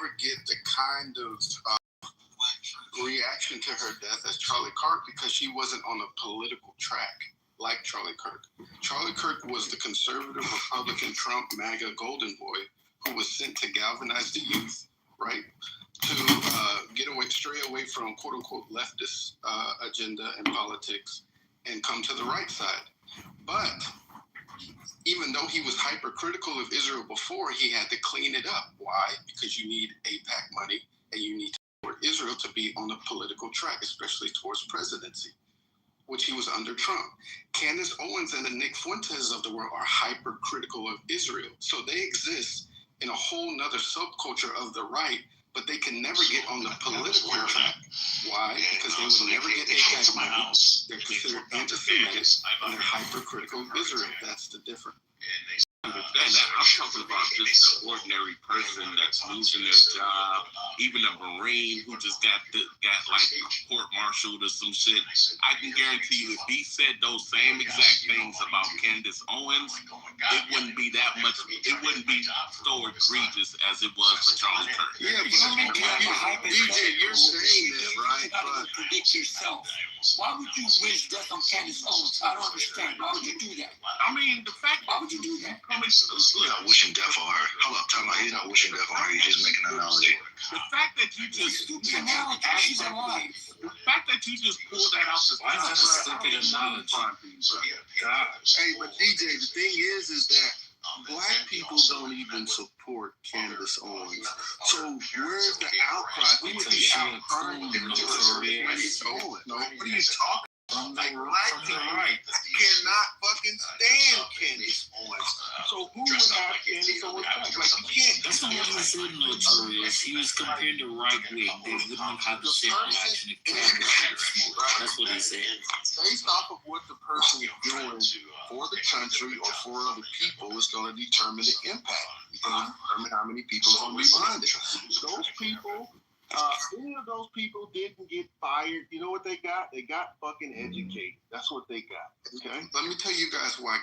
never get the kind of reaction to her death as Charlie Kirk because she wasn't on a political track like Charlie Kirk. Charlie Kirk was the conservative Republican Trump MAGA golden boy who was sent to galvanize the youth, right? To stray away from quote unquote leftist agenda and politics and come to the right side. But even though he was hypercritical of Israel before, he had to clean it up. Why? Because you need AIPAC money and you need to support Israel to be on a political track, especially towards presidency, which he was under Trump. Candace Owens and the Nick Fuentes of the world are hypercritical of Israel. So they exist in a whole nother subculture of the right, but they can never get on the political track. Why? Because they would never get AIPAC money. They're considered anti-Semitic and they're hypercritical of Israel. That's the difference. And I'm talking about just an ordinary person that's losing their job, even a Marine who just got like court-martialed or some shit. I can guarantee you, if he said those same exact things about Candace Owens, it wouldn't be that much. It wouldn't be so egregious as it was for Charlie Kirk. Yeah, but DJ, you're saying this, right? But predict yourself. Why would you wish death on Candace Owens? I don't understand. Why would you do that? I mean, the fact. Why would you do that? He's not wishing death on her. Hold up, time out. He's not wishing death on her. He's just making an analogy. The fact that you just she's alive. The fact that you just pulled that out the Why is that a stupid analogy? Hey, but DJ, the thing is that Black people don't even support Candace Owens. So where's the outcry? Who would be outcrying Candace Owens? No, what are you talking? Like Black people cannot fucking stand Candace Owens. So who would have Candace Owens back? Like you can't. That's not what he said, Notorious. He was compared to right wing. They wouldn't have the same reaction if Candace had smoked. That's what he said. Based off of what the person is doing for the country or for other people is going to determine the impact. It's going to determine how many people are going to be behind it. Those people. Any of those people didn't get fired. You know what they got? They got fucking educated. That's what they got. Okay. Let me tell you guys why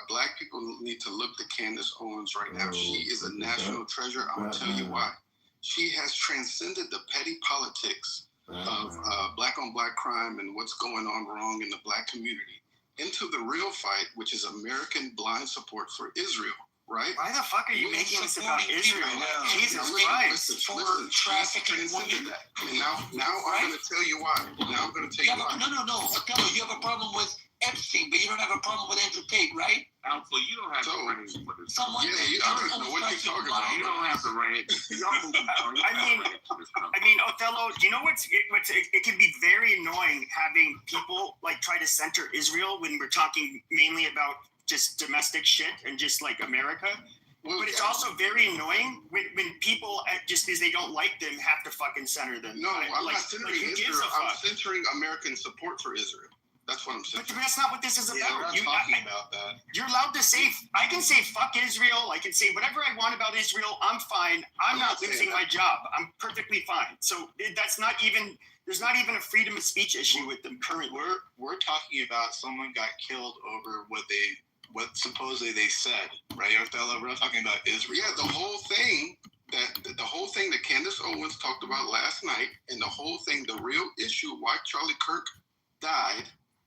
Black people need to look to Candace Owens right now. She is a national treasure. I'm gonna tell you why. She has transcended the petty politics of Black on Black crime and what's going on wrong in the Black community into the real fight, which is American blind support for Israel. Right? Why the fuck are you making this about Israel? Jesus Christ. For trafficking women. And now I'm going to tell you why. Now I'm going to tell you why. No. Othello, you have a problem with Epstein, but you don't have a problem with Andrew Tate, right? So you don't have the range for this. Someone I don't know what you're talking about. You don't have the range. I mean, Othello, do you know it can be very annoying having people like try to center Israel when we're talking mainly about just domestic shit and just like America. But it's also very annoying when people, just because they don't like them, have to fucking center them. No, I'm not centering Israel. I'm centering American support for Israel. That's what I'm saying. But that's not what this is about. We're not talking about that. You're allowed to say, I can say fuck Israel. I can say whatever I want about Israel. I'm fine. I'm not losing my job. I'm perfectly fine. So that's not even, there's not even a freedom of speech issue with them currently. We're talking about someone got killed over what supposedly they said, right, Othello? We're not talking about Israel. Yeah, the whole thing that Candace Owens talked about last night, and the whole thing, the real issue why Charlie Kirk died,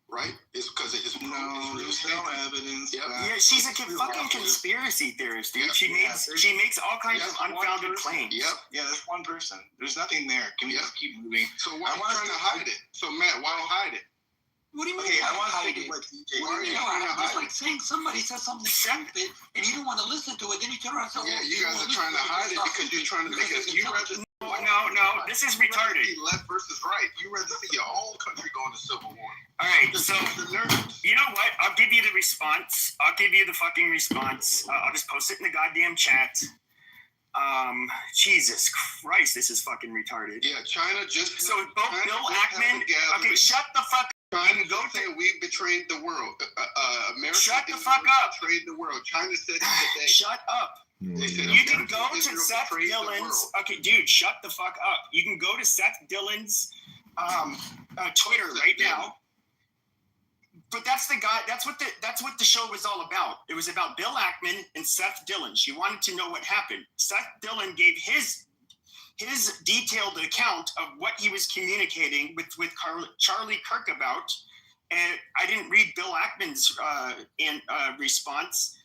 right, is because of his there's no evidence. Yep. Yeah, she's a fucking conspiracy theorist, dude. Yep. She makes all kinds of unfounded claims. Yep. Yeah, there's one person. There's nothing there. Can we just keep moving? So why are you trying to hide it? So Matt, why hide it? What do you mean? Okay, I want to think of what DJ. What do you mean? It's like saying somebody says something stupid and you don't want to listen to it, then you turn around and say, yeah, you guys are trying to hide it because you're trying to make it. No, this is retarded. Left versus right. You rather see your own country going to civil war. All right, so you know what? I'll give you the response. I'll give you the fucking response. I'll just post it in the goddamn chat. Jesus Christ, this is fucking retarded. Yeah, China just. So both Bill Ackman. Okay, shut the fuck up. China say we betrayed the world. America. Shut the fuck up. Betrayed the world. China said today. Shut up. You can go to Seth Dillon's. Okay, dude, shut the fuck up. You can go to Seth Dillon's Twitter right now. But that's the guy. That's what the show was all about. It was about Bill Ackman and Seth Dillon. She wanted to know what happened. Seth Dillon gave his his detailed account of what he was communicating with Charlie Kirk about, and I didn't read Bill Ackman's response.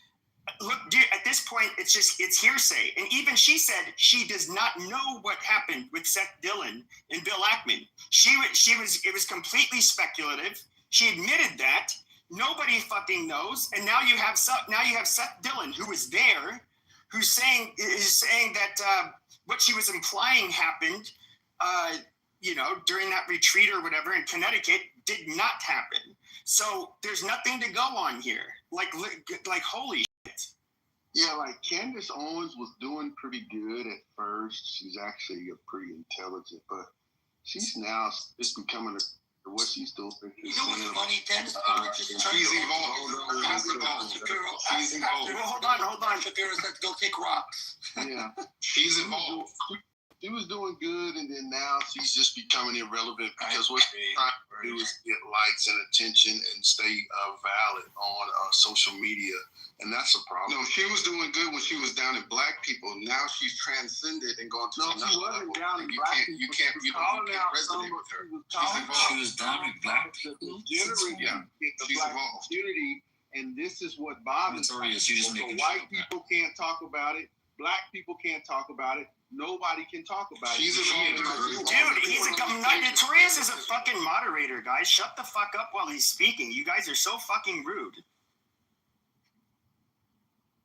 Look, dude, at this point, it's hearsay. And even she said she does not know what happened with Seth Dillon and Bill Ackman. It was completely speculative. She admitted that. Nobody fucking knows. And now you have Seth Dillon, who was there, who's saying that what she was implying happened, during that retreat or whatever in Connecticut did not happen. So there's nothing to go on here. Like holy shit. Yeah, like Candace Owens was doing pretty good at first. She's actually pretty intelligent, but she's now just becoming what she's doing. You know what's funny, Dennis? She's evolved. She's evolved. Well, hold on. Shapiro said to go kick rocks. Yeah, she's evolved. She was doing good, and then now she's just becoming irrelevant because what she's trying to do is get likes and attention and stay valid on social media, and that's a problem. No, she was doing good when she was down at black people. Now she's transcended and gone to another level. You can't resonate with her. She's evolved. She was down with black people. Yeah, she's evolved. Community, and this is what bothers me. Notorious, you just So making white people can't talk about it. Black people can't talk about it. Nobody can talk about She's it. evolved. Dude, Notorious is a fucking moderator, guys. Shut the fuck up while he's speaking. You guys are so fucking rude.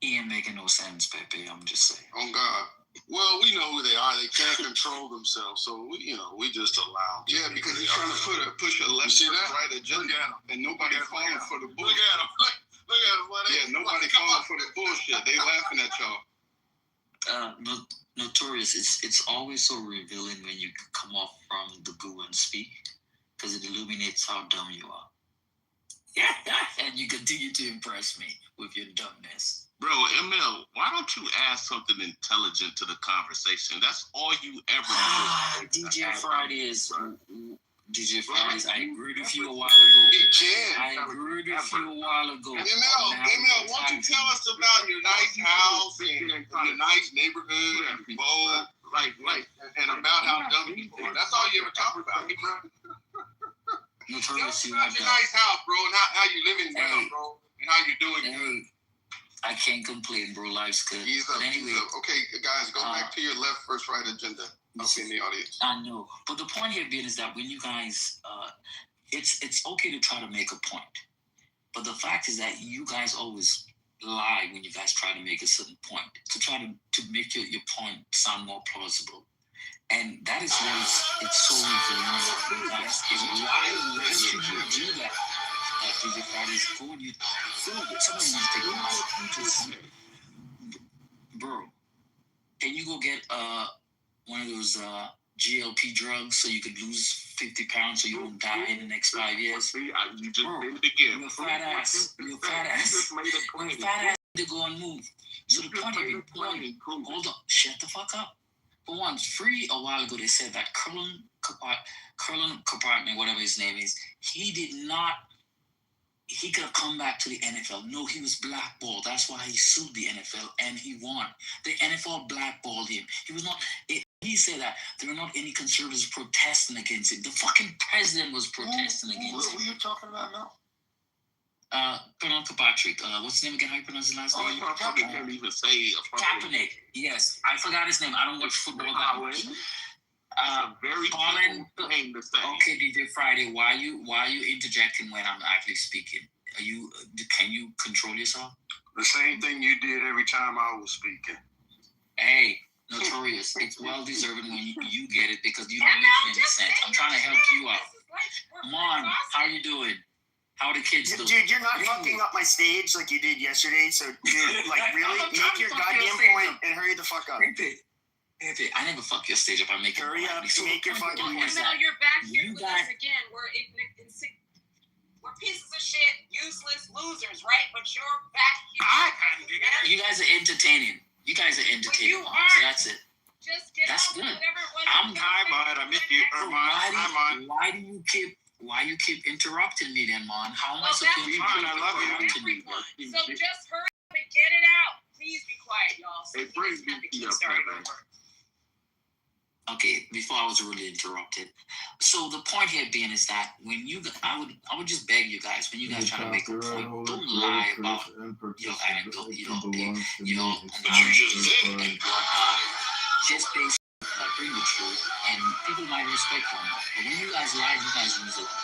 He ain't making no sense, Pepe. I'm just saying. On God. Well, we know who they are. They can't control themselves, so we just allow. Yeah, because he's trying to push a left right agenda, and nobody falling for the bullshit. Look at him. Look at him. Yeah, nobody falling for the bullshit. They laughing at y'all. Notorious. It's always so revealing when you come off from the goo and speak, because it illuminates how dumb you are. Yeah, and you continue to impress me with your dumbness. Bro, ML, why don't you add something intelligent to the conversation? That's all you ever do. DJ Fridays. DJ Fridays, I agreed with you a while ago. I agreed with you a while ago. ML, why don't you tell us about your nice house and your nice neighborhood and bold, and about how dumb people are. That's all you ever talk about. Notorious, you about your nice house, bro, and how you living well, bro, and how you doing good. I can't complain, bro. Life's good. But anyway, okay, guys, go back to your left, first, right agenda. Okay, in the audience. I know, but the point here being is that when you guys, it's okay to try to make a point, but the fact is that you guys always lie when you guys try to make a certain point to try to make your point sound more plausible, and that is what it's so revealing for you guys. Is why should you do that? DJ Friday is going you someone needs to take it. Bro, can you go get one of those GLP drugs so you could lose 50 pounds so you won't die in the next 5 years? You just did it again. You're fat ass. You're fat ass. To go and move. So the point of your point, hold on, shut the fuck up. For one, free a while ago they said that Colin Kaepernick, whatever his name is, he could have come back to the NFL. No, he was blackballed. That's why he sued the NFL and he won. The NFL blackballed him. He was not. He said that there were not any conservatives protesting against it. The fucking president was protesting against it. What are you talking about now? Colin Kaepernick. What's his name again? How you pronounce his last name? You probably can't even say Kaepernick. Yes, I forgot his name. I don't watch football that much. Very Colin, thing to say. Okay, DJ Friday, why are you interjecting when I'm actually speaking? Can you control yourself? The same thing you did every time I was speaking. Hey, Notorious, it's well deserved when you get it because you don't make any sense. I'm trying to help you out. Mon, how you doing? How are the kids doing? Dude, you're not fucking up my stage like you did yesterday. So, dude, like really, make your goddamn point and hurry the fuck up. I never fuck your stage up. I make hurry up. Make your fucking point. Now you're back here with us again. We're pieces of shit, useless losers, right? But you're back here. You guys are entertaining. You So aren't. that's it. Just get That's out good. whatever it was. Hi, Bud. I missed you. Why do you keep interrupting me then, Mon? How am I supposed to I love you. Everyone. So just hurry up and get it out. Please be quiet, y'all. So Hey, bring have to keep up, starting man. over. Okay, before I was really interrupted. So the point here being is that when I would just beg you guys, when you guys try to make a point, don't lie about your angle, your But you analysis just did. and whatnot. Just based bring the truth, and people might respect you. But when you guys lie, you guys lose a lot.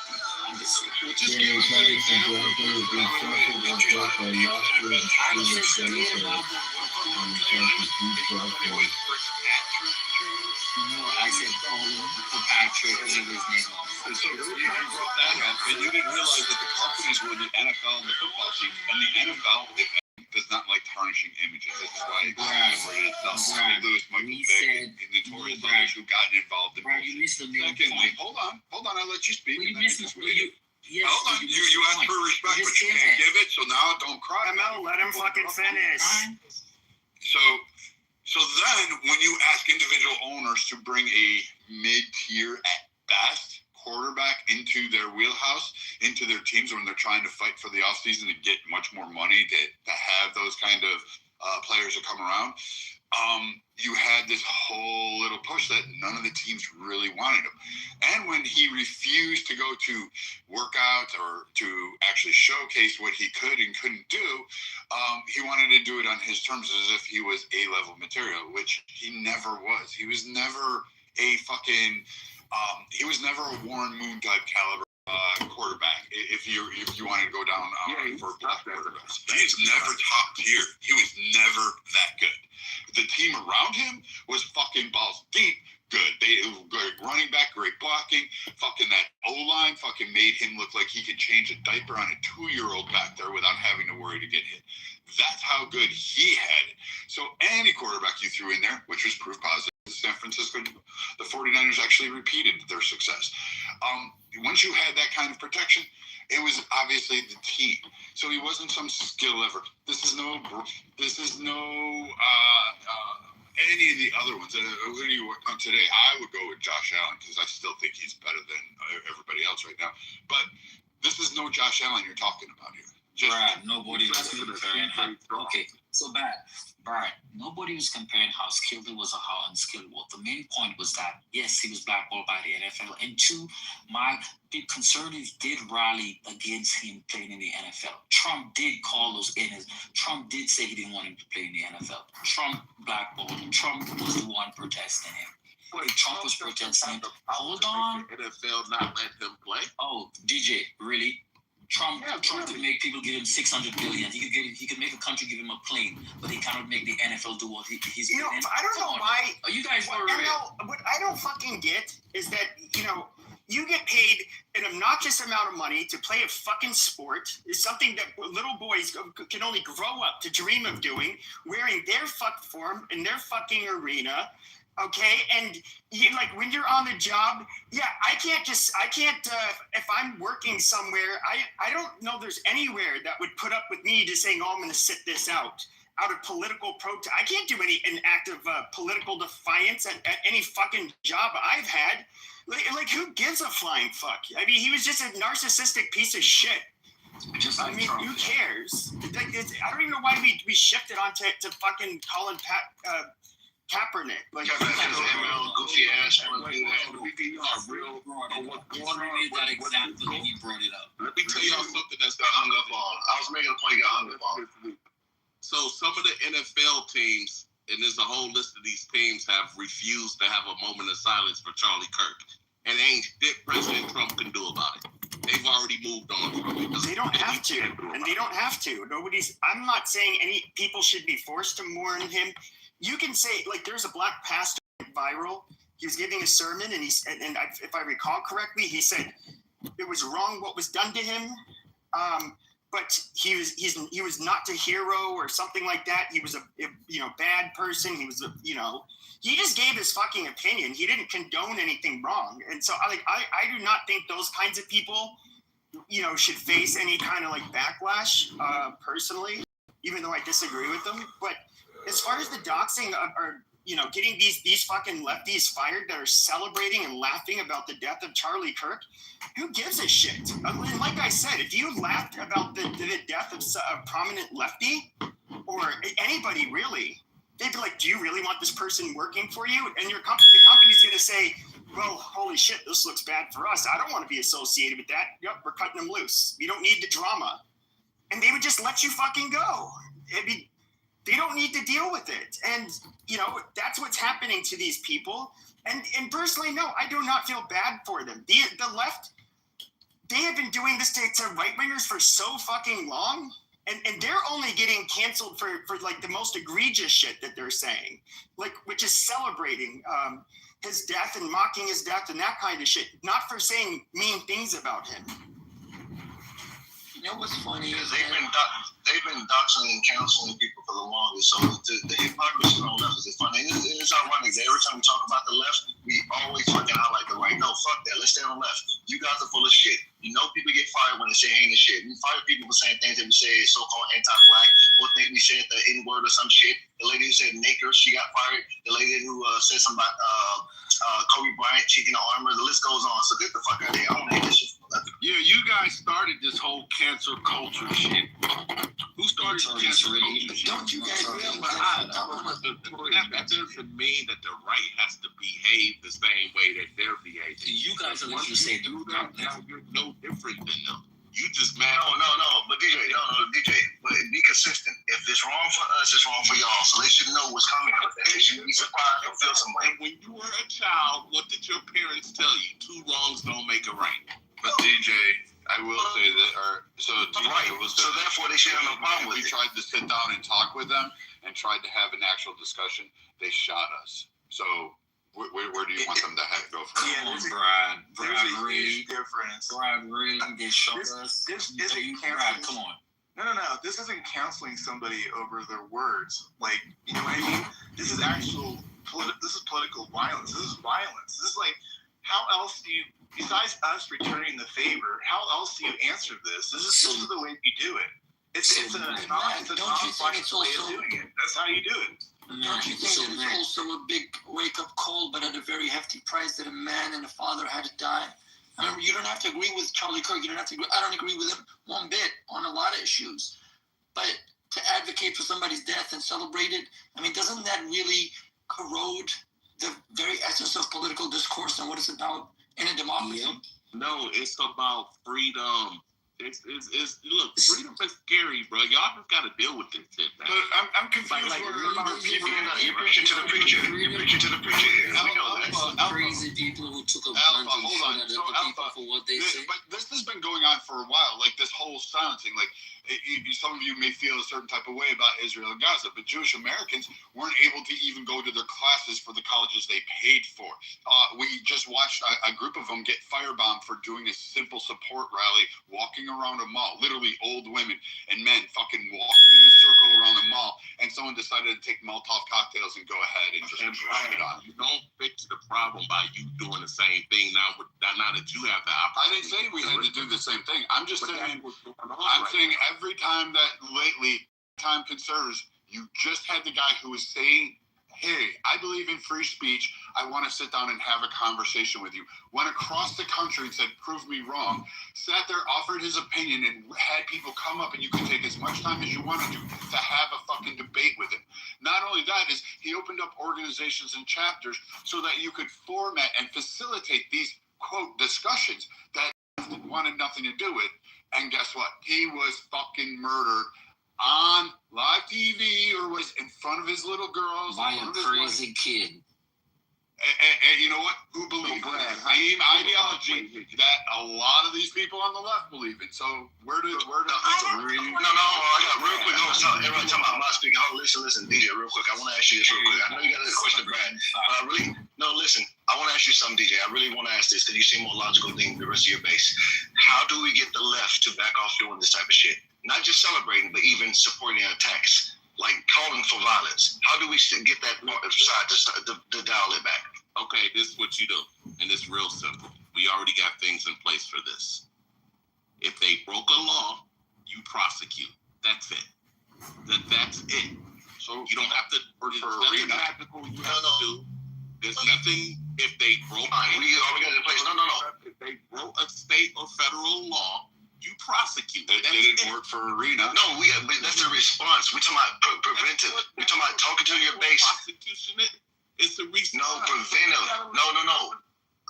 I'm just saying. Just give us an example. I just did about I said Colin Patrick, whatever his name was. So you brought that up, and you didn't realize that the companies were the NFL and the football team. And the NFL, if does not like tarnishing images. This is why it separated itself. St. Louis, Michael Vick, and notorious others who got involved in bullshit. Secondly, hold on, I'll let you speak. Well, and then just wait. Yes, Hold on, you asked for respect, but you can't give it, so now don't cry. Mel, let him fucking finish. So then, when you ask individual owners to bring a mid-tier at best quarterback into their wheelhouse, into their teams when they're trying to fight for the offseason to get much more money, to have those kind of players that come around, you had this whole little push that none of the teams really wanted him. And when he refused to go to workouts or to actually showcase what he could and couldn't do, he wanted to do it on his terms as if he was A-level material, which he never was. He was never a fucking, he was never a Warren Moon type caliber quarterback. If you wanted to go down for black quarterbacks, he's never top tier. He was never that good. The team around him was fucking balls deep good. They great running back, great blocking. Fucking that O-line fucking made him look like he could change a diaper on a 2-year-old back there without having to worry to get hit. That's how good he had it. So any quarterback you threw in there, which was proof positive, San Francisco, the 49ers actually repeated their success. Once you had that kind of protection, it was obviously the team. So he wasn't some skill lever. This is no any of the other ones. Who do you work on today? I would go with Josh Allen because I still think he's better than everybody else right now. But this is no Josh Allen you're talking about here. Brad, nobody was comparing how. Okay, so Brad, nobody was comparing how skilled he was or how unskilled he was. The main point was that yes, he was blackballed by the NFL, and two, the conservatives did rally against him playing in the NFL. Trump did call those in. Trump did say he didn't want him to play in the NFL. Trump blackballed him. Trump was the one protesting him. Trump was protesting him. Hold on. NFL not let him play. Oh, DJ, really? Trump could make people give him $600 billion. He could make a country give him a plane, but he cannot make the NFL do what he's doing. I don't know why. Are you guys for real? What I don't fucking get is that you get paid an obnoxious amount of money to play a fucking sport. Is something that little boys can only grow up to dream of doing, wearing their fuck form in their fucking arena. Okay, and when you're on the job, I can't if I'm working somewhere, I don't know there's anywhere that would put up with me just saying, I'm going to sit this out of political protest. I can't do an act of political defiance at any fucking job I've had. Like who gives a flying fuck? I mean, he was just a narcissistic piece of shit. Who cares? I don't even know why we shifted on to fucking Colin Kaepernick. Goofy ass. That example when he brought it up. Let me tell y'all something that's got hung up on. I was making a point, got hung up on. So some of the NFL teams, and there's a whole list of these teams, have refused to have a moment of silence for Charlie Kirk. And ain't shit President Trump can do about it. They've already moved on from it. They don't have to. And they don't have to. I'm not saying any people should be forced to mourn him. You can say, there's a black pastor viral. He was giving a sermon, and if I recall correctly, he said it was wrong what was done to him, but he was not a hero or something like that. He was a bad person. He was he just gave his fucking opinion. He didn't condone anything wrong, and so I do not think those kinds of people should face any kind of backlash personally, even though I disagree with them, but. As far as the doxing or getting these fucking lefties fired that are celebrating and laughing about the death of Charlie Kirk, who gives a shit? And like I said, if you laughed about the death of a prominent lefty or anybody really, they'd be like, "Do you really want this person working for you?" And the company's going to say, well, holy shit, this looks bad for us. I don't want to be associated with that. Yep, we're cutting them loose. We don't need the drama. And they would just let you fucking go. They don't need to deal with it. And, that's what's happening to these people. And personally, no, I do not feel bad for them. The left, they have been doing this to right-wingers for so fucking long. And they're only getting canceled for like the most egregious shit that they're saying, like, which is celebrating his death and mocking his death and that kind of shit, not for saying mean things about him. You know what's funny is they've been doxing and counseling people for the longest. So the hypocrisy on the left is funny. It's ironic that every time we talk about the left, we always fucking highlight the right. No, fuck that. Let's stay on the left. You guys are full of shit. People get fired when they say heinous shit. We fire people for saying things that we say is so-called anti-black, or think we said the N-word or some shit. The lady who said Naker, she got fired. The lady who said something about Kobe Bryant cheating the armor. The list goes on. So get the fuck out of here. I don't hate this shit. Yeah, you guys started this whole cancel culture shit. Who started the cancel culture shit? Don't you guys realize that doesn't mean that the right has to behave the same way that they're behaving. You guys are literally saying you're no different than them. You just mad. No, but DJ, but be consistent. If it's wrong for us, it's wrong for y'all. So they should know what's coming with that. They shouldn't be surprised or feel some way. And when you were a child, what did your parents tell you? 2 wrongs don't make a right. But DJ, I will say that, so therefore they should have no problem with it. We tried to sit down and talk with them and tried to have an actual discussion. They shot us. So where do you want them to go from? Yeah, there's a huge difference. They shot us. This isn't canceling. Come on. No. This isn't counseling somebody over their words. Like, you know what I mean? This is actual. This is political violence. This is violence. This is like, how else do you? Besides us returning the favor, how else do you answer this? This is the way you do it. It's a non-violent way of doing it. That's how you do it. Don't you think it's also a big wake-up call, but at a very hefty price, that a man and a father had to die? I mean, you don't have to agree with Charlie Kirk. You don't have to agree. I don't agree with him one bit on a lot of issues. But to advocate for somebody's death and celebrate it, I mean, doesn't that really corrode the very essence of political discourse and what it's about in a democracy? Yeah. No, it's about freedom. It's look, freedom is scary, bro. Y'all just gotta deal with this shit, man. But I'm confused. You're preaching to the preacher. You're preaching to the preacher here. We know that. Crazy people who took a Alpha, bunch hold on. of So other people Alpha, for what they say. but this has been going on for a while. Like this whole silencing. Like some of you may feel a certain type of way about Israel and Gaza, but Jewish Americans weren't able to even go to their classes for the colleges they paid for. We just watched a group of them get firebombed for doing a simple support rally, walking around a mall, literally old women and men fucking walking in a circle around the mall, and someone decided to take Molotov cocktails and go ahead and just drop it on. You don't fix the problem by you doing the same thing now that you have the opportunity. I didn't say we had to do the same thing. I'm just saying, saying every time that lately, time conservatives, you just had the guy who was saying, hey, I believe in free speech. I want to sit down and have a conversation with you. Went across the country and said, prove me wrong. Sat there, offered his opinion, and had people come up, and you could take as much time as you wanted to have a fucking debate with him. Not only that, is he opened up organizations and chapters so that you could format and facilitate these, quote, discussions that wanted nothing to do with. And guess what? He was fucking murdered on live TV, or was in front of his little girls. By a crazy kid. And you know what? Who believes in the same ideology that a lot of these people on the left believe in? So where do No, I got real quick. Everybody talking about my speaking. Listen, DJ, real quick. I want to ask you this real quick. I know you got a question, Brad. Listen. I want to ask you something, DJ. I really want to ask this because you seem more logical than the rest of your base. How do we get the left to back off doing this type of shit? Not just celebrating, but even supporting attacks, like calling for violence. How do we get that side to dial it back? Okay, this is what you do, and it's real simple. We already got things in place for this. If they broke a law, you prosecute. That's it. That's it. So you don't have to. There's nothing magical you have to do. There's nothing. If they broke, we got it in place. No. If they broke a state or federal law, you prosecute. That didn't work for Arena. No, that's the response. We're talking about preventive. We're talking about talking to your base. Prosecution it. It's a response. No, preventive. No.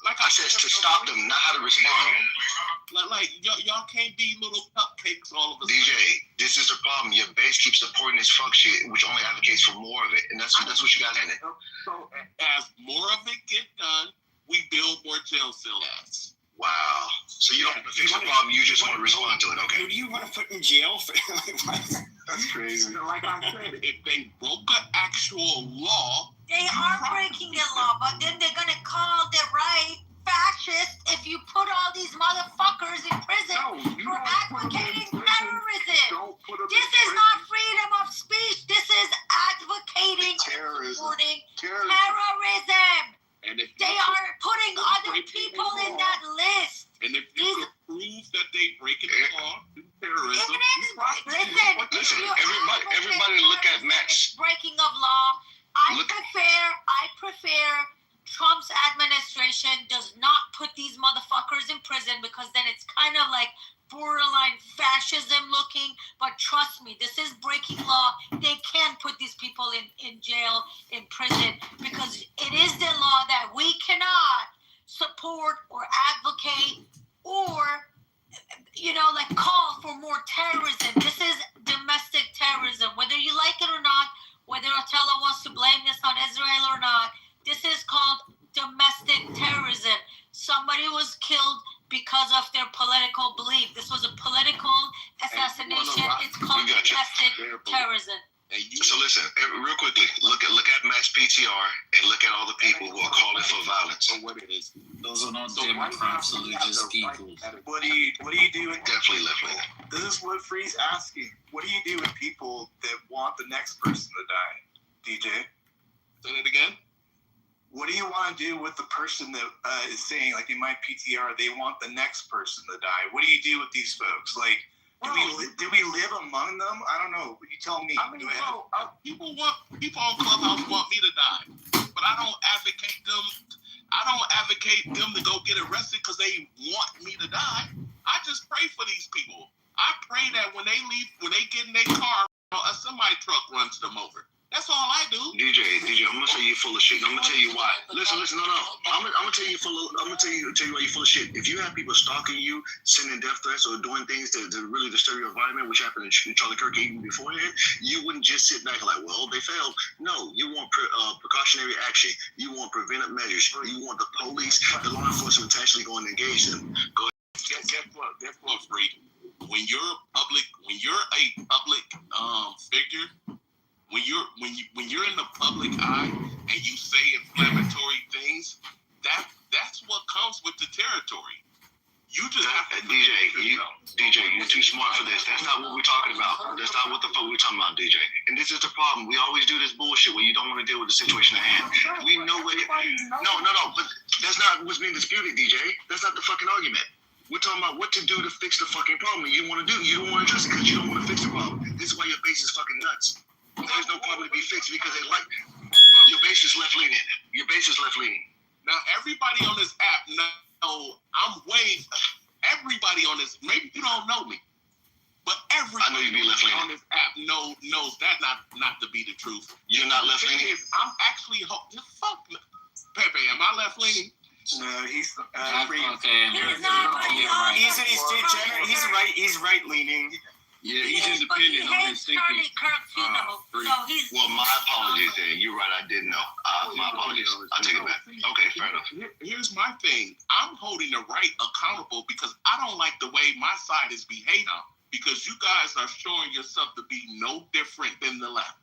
Like I said to stop them, not how to respond. Like y'all can't be little cupcakes all of a sudden. DJ, this is the problem. Your base keeps supporting this fuck shit, which only advocates for more of it, and that's what you got in it. So as more of it get done, we build more jail cells. Wow. So you don't want to fix the problem, you just want to respond to it, okay? Who do you want to put in jail for? That's crazy. Like I said, if they broke an actual law, they are breaking the law, but then they're gonna call the right fascist if you put all these motherfuckers in prison for advocating terrorism. This is not freedom of speech. This is advocating and supporting terrorism. And if they are putting other people in that list. And if you can prove that they breaking the law, do terrorism. Listen, everybody look at Max. Breaking of law. I prefer Trump's administration does not put these motherfuckers in prison, because then it's kind of like borderline fascism looking. But trust me, this is breaking law. They can put these people in jail, in prison, because it is the law that we cannot support or advocate or, like call for more terrorism. This is domestic terrorism. Whether you like it or not, whether Otello wants to blame this on Israel or not, this is called domestic terrorism. Somebody was killed because of their political belief. This was a political assassination. It's called domestic terrorism. So listen, real quickly, look at Max PTR and look at all the people who are calling for violence. So what it is? Those are not Democrats, those are just people. What do you do? Definitely left wing. This is what Free's asking. What do you do with people that want the next person to die? DJ? Say that again? What do you want to do with the person that is saying, like in my PTR, they want the next person to die? What do you do with these folks? Like, do we live among them? I don't know. You tell me. I mean, people on Clubhouse want me to die, but I don't advocate them. I don't advocate them to go get arrested because they want me to die. I just pray for these people. I pray that when they leave, when they get in their car, a semi truck runs them over. That's all I do. DJ, I'm gonna say you're full of shit. I'm gonna tell you why. Listen, no. I'm gonna tell you why you're full of shit. If you have people stalking you, sending death threats, or doing things to really disturb your environment, which happened in Charlie Kirk even beforehand, you wouldn't just sit back like, well, they failed. No, you want precautionary action. You want preventive measures. You want the police, the law enforcement to actually go and engage them. Go ahead. Guess what, Free? When you're a public figure. When you're in the public eye and you say inflammatory things, that's what comes with the territory. You just have to DJ, you're too smart for this. That's not what we're talking about. That's not what the fuck we're talking about, DJ. And this is the problem. We always do this bullshit where you don't want to deal with the situation at hand. We know what it. No. But that's not what's being disputed, DJ. That's not the fucking argument. We're talking about what to do to fix the fucking problem. You don't want to do. You don't want to address it because you don't want to fix the problem. This is why your base is fucking nuts. There's no problem to be fixed because they like your base is left leaning. Your base is left leaning. Now everybody on this app know everybody on this. Maybe you don't know me, but everybody I know you be left leaning on this app knows that not to be the truth. You're not left leaning. I'm actually fuck Pepe. Am I left leaning? No, he's He's not. He's right. He's right leaning. Yeah, he's But he independent on his hates thinking. Charlie Kirk too, though. So he's. Well, my apologies then. You're right. I didn't know. My apologies. I'll take it back. Okay, fair enough. Here's my thing. I'm holding the right accountable because I don't like the way my side is behaving. Because you guys are showing yourself to be no different than the left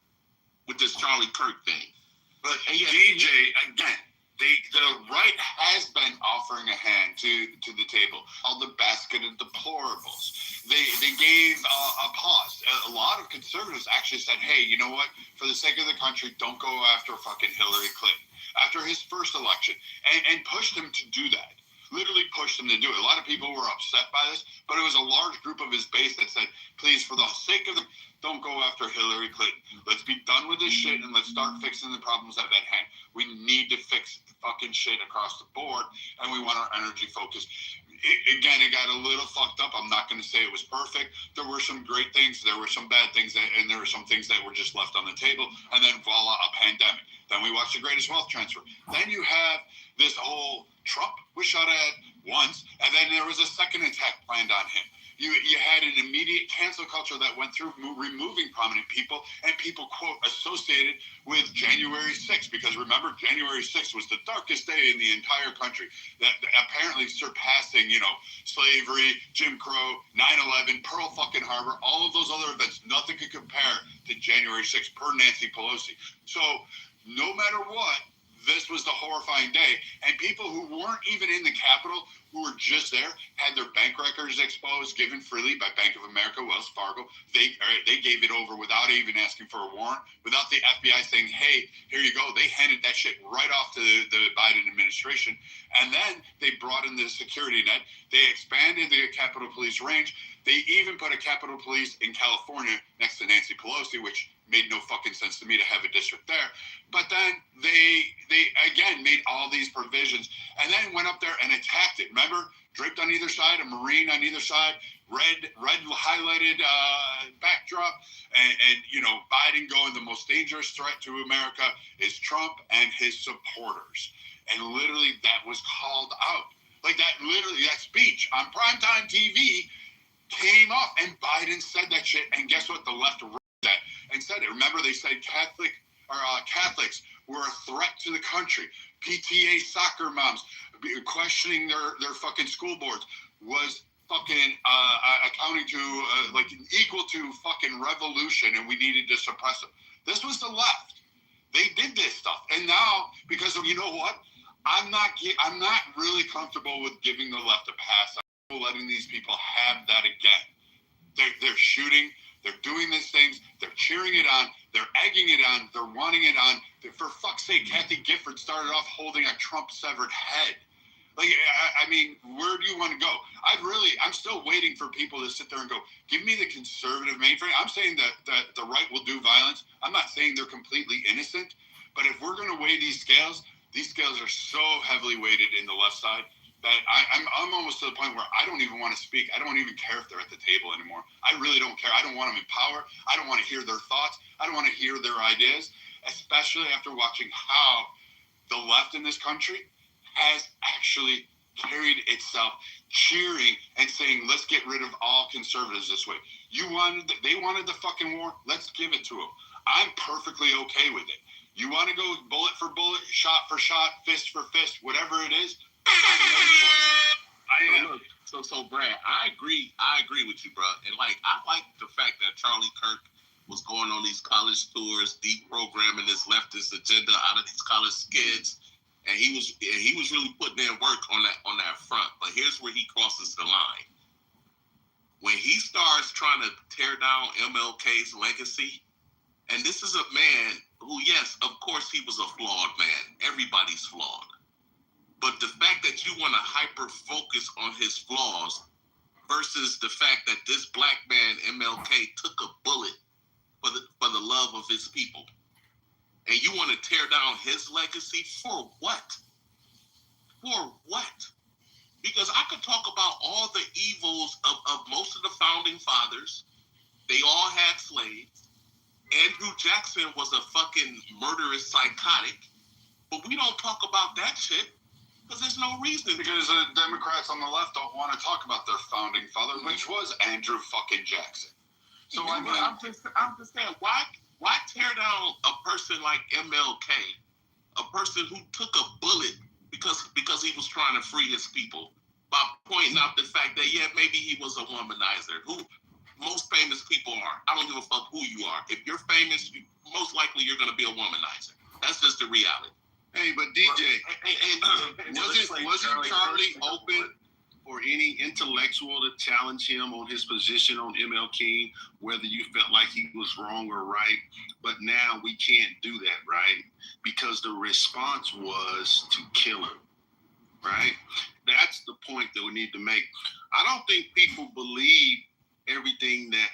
with this Charlie Kirk thing. But DJ, again, the right has been offering a hand to the table on the basket of deplorables. They gave a pause. A lot of conservatives actually said, hey, you know what? For the sake of the country, don't go after fucking Hillary Clinton. After his first election. And pushed him to do that. Literally pushed him to do it. A lot of people were upset by this, but it was a large group of his base that said, please, for the sake of don't go after Hillary Clinton. Let's be done with this shit and let's start fixing the problems at hand. We need to fix fucking shit across the board, and we want our energy focused. again, it got a little fucked up. I'm not going to say it was perfect. There were some great things. There were some bad things, and there were some things that were just left on the table. And then voila, a pandemic. Then we watched the greatest wealth transfer. Then you have this whole Trump was shot at once, and then there was a second attack planned on him. You had an immediate cancel culture that went through removing prominent people and people, quote, associated with January 6th. Because remember, January 6th was the darkest day in the entire country. That apparently surpassing, slavery, Jim Crow, 9/11, Pearl fucking Harbor, all of those other events. Nothing could compare to January 6th per Nancy Pelosi. So no matter what, this was the horrifying day. And people who weren't even in the Capitol, who were just there, had their bank records exposed, given freely by Bank of America, Wells Fargo. They gave it over without even asking for a warrant, without the FBI saying, hey, here you go. They handed that shit right off to the Biden administration. And then they brought in the security net. They expanded the Capitol Police range. They even put a Capitol Police in California next to Nancy Pelosi, which made no fucking sense to me to have a district there. But then they again made all these provisions and then went up there and attacked it. Remember, draped on either side, a Marine on either side, red highlighted backdrop, and Biden going, the most dangerous threat to America is Trump and his supporters. And literally that was called out. Like that speech on primetime TV came off, and Biden said that shit, and guess what? The left wrote that and said it. Remember, they said Catholics were a threat to the country. PTA soccer moms questioning their fucking school boards was fucking accounting to equal to fucking revolution, and we needed to suppress them. This was the left. They did this stuff, and now because of, you know what, I'm not really comfortable with giving the left a pass. I'm letting these people have that again. They're shooting. They're doing these things. They're cheering it on. They're egging it on. They're wanting it on. For fuck's sake, Kathy Gifford started off holding a Trump-severed head. I mean, where do you want to go? I'm still waiting for people to sit there and go, give me the conservative mainframe. I'm saying that the right will do violence. I'm not saying they're completely innocent. But if we're going to weigh these scales are so heavily weighted in the left side that I'm almost to the point where I don't even want to speak. I don't even care if they're at the table anymore. I really don't care. I don't want them in power. I don't want to hear their thoughts. I don't want to hear their ideas, especially after watching how the left in this country has actually carried itself cheering and saying, let's get rid of all conservatives this way. They wanted the fucking war. Let's give it to them. I'm perfectly okay with it. You want to go bullet for bullet, shot for shot, fist for fist, whatever it is. I am. So Brad, I agree with you, bro. And I like the fact that Charlie Kirk was going on these college tours, deprogramming this leftist agenda out of these college kids, and he was really putting in work on that front. But here's where he crosses the line. When he starts trying to tear down MLK's legacy, and this is a man who, yes, of course, he was a flawed man. Everybody's flawed. But the fact that you want to hyper-focus on his flaws versus the fact that this black man, MLK, took a bullet for the love of his people. And you want to tear down his legacy for what? For what? Because I could talk about all the evils of most of the founding fathers. They all had slaves. Andrew Jackson was a fucking murderous psychotic. But we don't talk about that shit. Because there's no reason. Because the Democrats on the left don't want to talk about their founding father, which was Andrew fucking Jackson. So I'm just saying, why tear down a person like MLK, a person who took a bullet because he was trying to free his people, by pointing out the fact that maybe he was a womanizer, who most famous people are. I don't give a fuck who you are. If you're famous, most likely you're going to be a womanizer. That's just the reality. Hey, but DJ, wasn't Charlie open for any intellectual to challenge him on his position on MLK, whether you felt like he was wrong or right? But now we can't do that, right? Because the response was to kill him, right? That's the point that we need to make. I don't think people believe everything that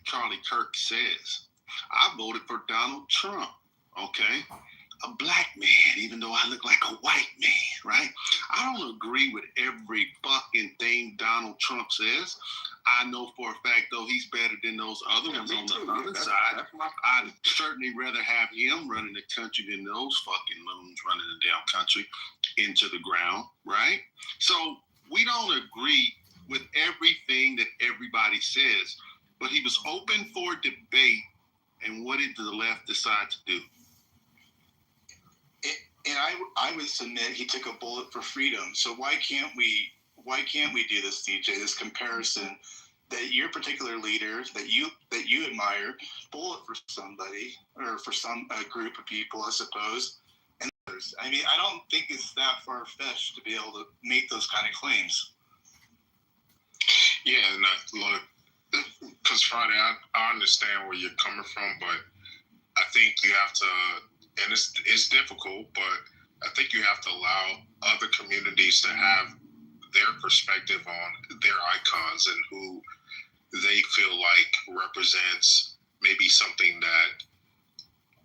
Charlie Kirk says. I voted for Donald Trump, okay? A black man, even though I look like a white man, right? I don't agree agree with every fucking thing Donald Trump says. I know for a fact, though, he's better than those other ones on the other side. I'd certainly rather have him running the country than those fucking loons running the damn country into the ground, right? So we don't agree with everything that everybody says, but he was open for debate, and what did the left decide to do? And I would submit he took a bullet for freedom. So why can't we do this, DJ? This comparison that your particular leader that you admire bullet for somebody or for some group of people, I suppose. And others. I mean, I don't think it's that far fetched to be able to make those kind of claims. Yeah, and look, because Friday, I understand where you're coming from, but I think you have to. And it's difficult, but I think you have to allow other communities to have their perspective on their icons and who they feel like represents maybe something that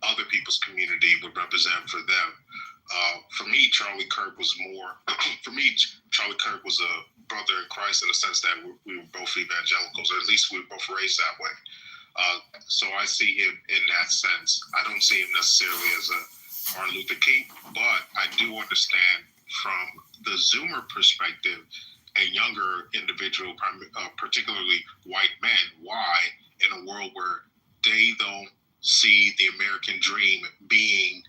other people's community would represent for them. For me, Charlie Kirk was a brother in Christ in the sense that we were both evangelicals, or at least we were both raised that way. So I see him in that sense. I don't see him necessarily as a Martin Luther King, but I do understand from the Zoomer perspective, a younger individual, particularly white men, why in a world where they don't see the American dream being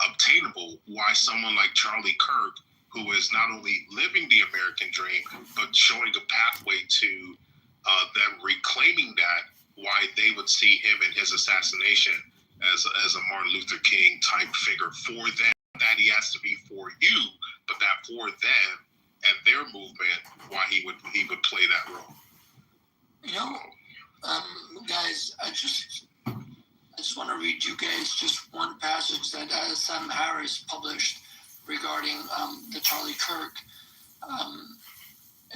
obtainable, why someone like Charlie Kirk, who is not only living the American dream, but showing a pathway to them reclaiming that, why they would see him in his assassination as a Martin Luther King type figure for them. That he has to be for you, but that for them and their movement, why he would play that role. You know, guys, I just want to read you guys just one passage that Sam Harris published regarding the Charlie Kirk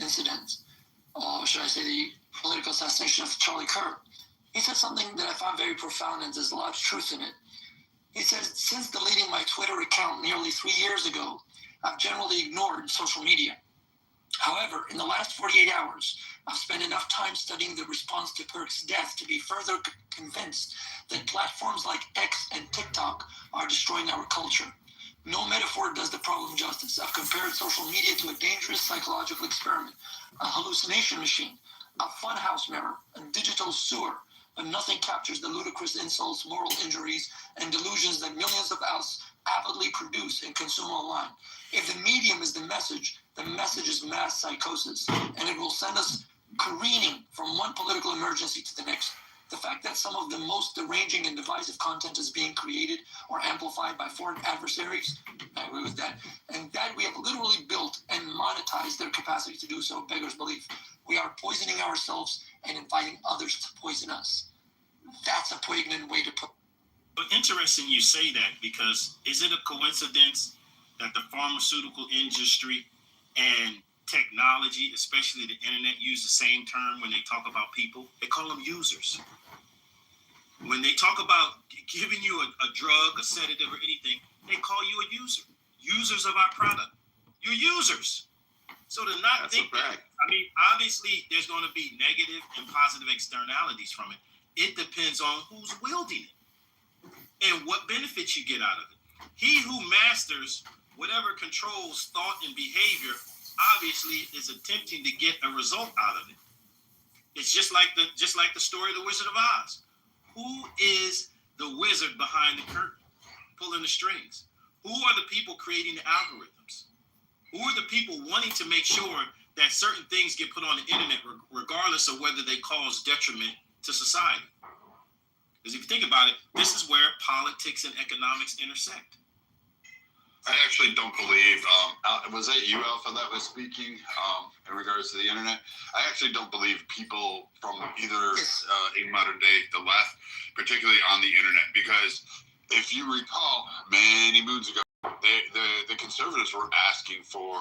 incident, or should I say the political assassination of Charlie Kirk. He said something that I found very profound, and there's a lot of truth in it. He said, since deleting my Twitter account nearly 3 years ago, I've generally ignored social media. However, in the last 48 hours, I've spent enough time studying the response to Kirk's death to be further convinced that platforms like X and TikTok are destroying our culture. No metaphor does the problem justice. I've compared social media to a dangerous psychological experiment, a hallucination machine, a funhouse mirror, a digital sewer, but nothing captures the ludicrous insults, moral injuries, and delusions that millions of us avidly produce and consume online. If the medium is the message is mass psychosis, and it will send us careening from one political emergency to the next. The fact that some of the most deranging and divisive content is being created or amplified by foreign adversaries, I agree with that, and that we have literally built and monetized their capacity to do so beggars belief. We are poisoning ourselves and inviting others to poison us. That's a poignant way to put it. But interesting you say that, because is it a coincidence that the pharmaceutical industry and technology, especially the internet, use the same term when they talk about people? They call them users. When they talk about giving you a drug, a sedative, or anything, they call you a user. Users of our product. You're users. So to not think that, I mean, obviously there's going to be negative and positive externalities from it. It depends on who's wielding it and what benefits you get out of it. He who masters whatever controls thought and behavior obviously is attempting to get a result out of it. It's just like the story of the Wizard of Oz. Who is the wizard behind the curtain, pulling the strings? Who are the people creating the algorithms? Who are the people wanting to make sure that certain things get put on the internet, regardless of whether they cause detriment to society? Because if you think about it, this is where politics and economics intersect. I actually don't believe, was that you, Alpha, that was speaking in regards to the internet? I actually don't believe people from either in modern day, the left, particularly on the internet, because if you recall, many moons ago, The conservatives were asking for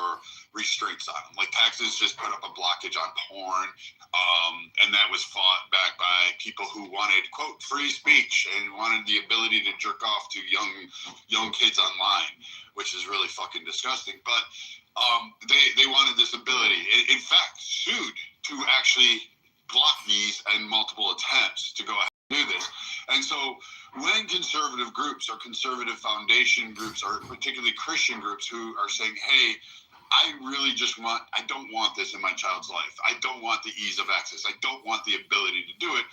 restraints on them, like taxes just put up a blockage on porn, and that was fought back by people who wanted, quote, free speech and wanted the ability to jerk off to young kids online, which is really fucking disgusting. But they wanted this ability. In fact, sued to actually block these and multiple attempts to go ahead and do this. And so when conservative groups or conservative foundation groups or particularly Christian groups who are saying, hey, I don't want this in my child's life. I don't want the ease of access. I don't want the ability to do it.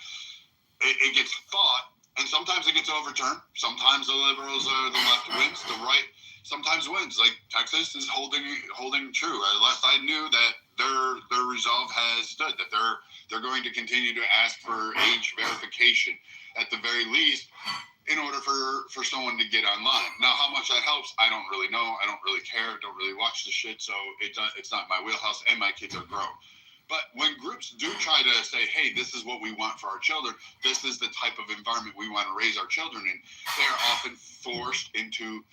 It gets fought, and sometimes it gets overturned. Sometimes the liberals or the left wins. The right sometimes wins. Like Texas is holding true. Last I knew that their resolve has stood, that they're going to continue to ask for age verification at the very least in order for someone to get online. Now, how much that helps, I don't really know. I don't really care. Don't really watch the shit, so it's not my wheelhouse, and my kids are grown. But when groups do try to say, hey, this is what we want for our children, this is the type of environment we want to raise our children in, they are often forced into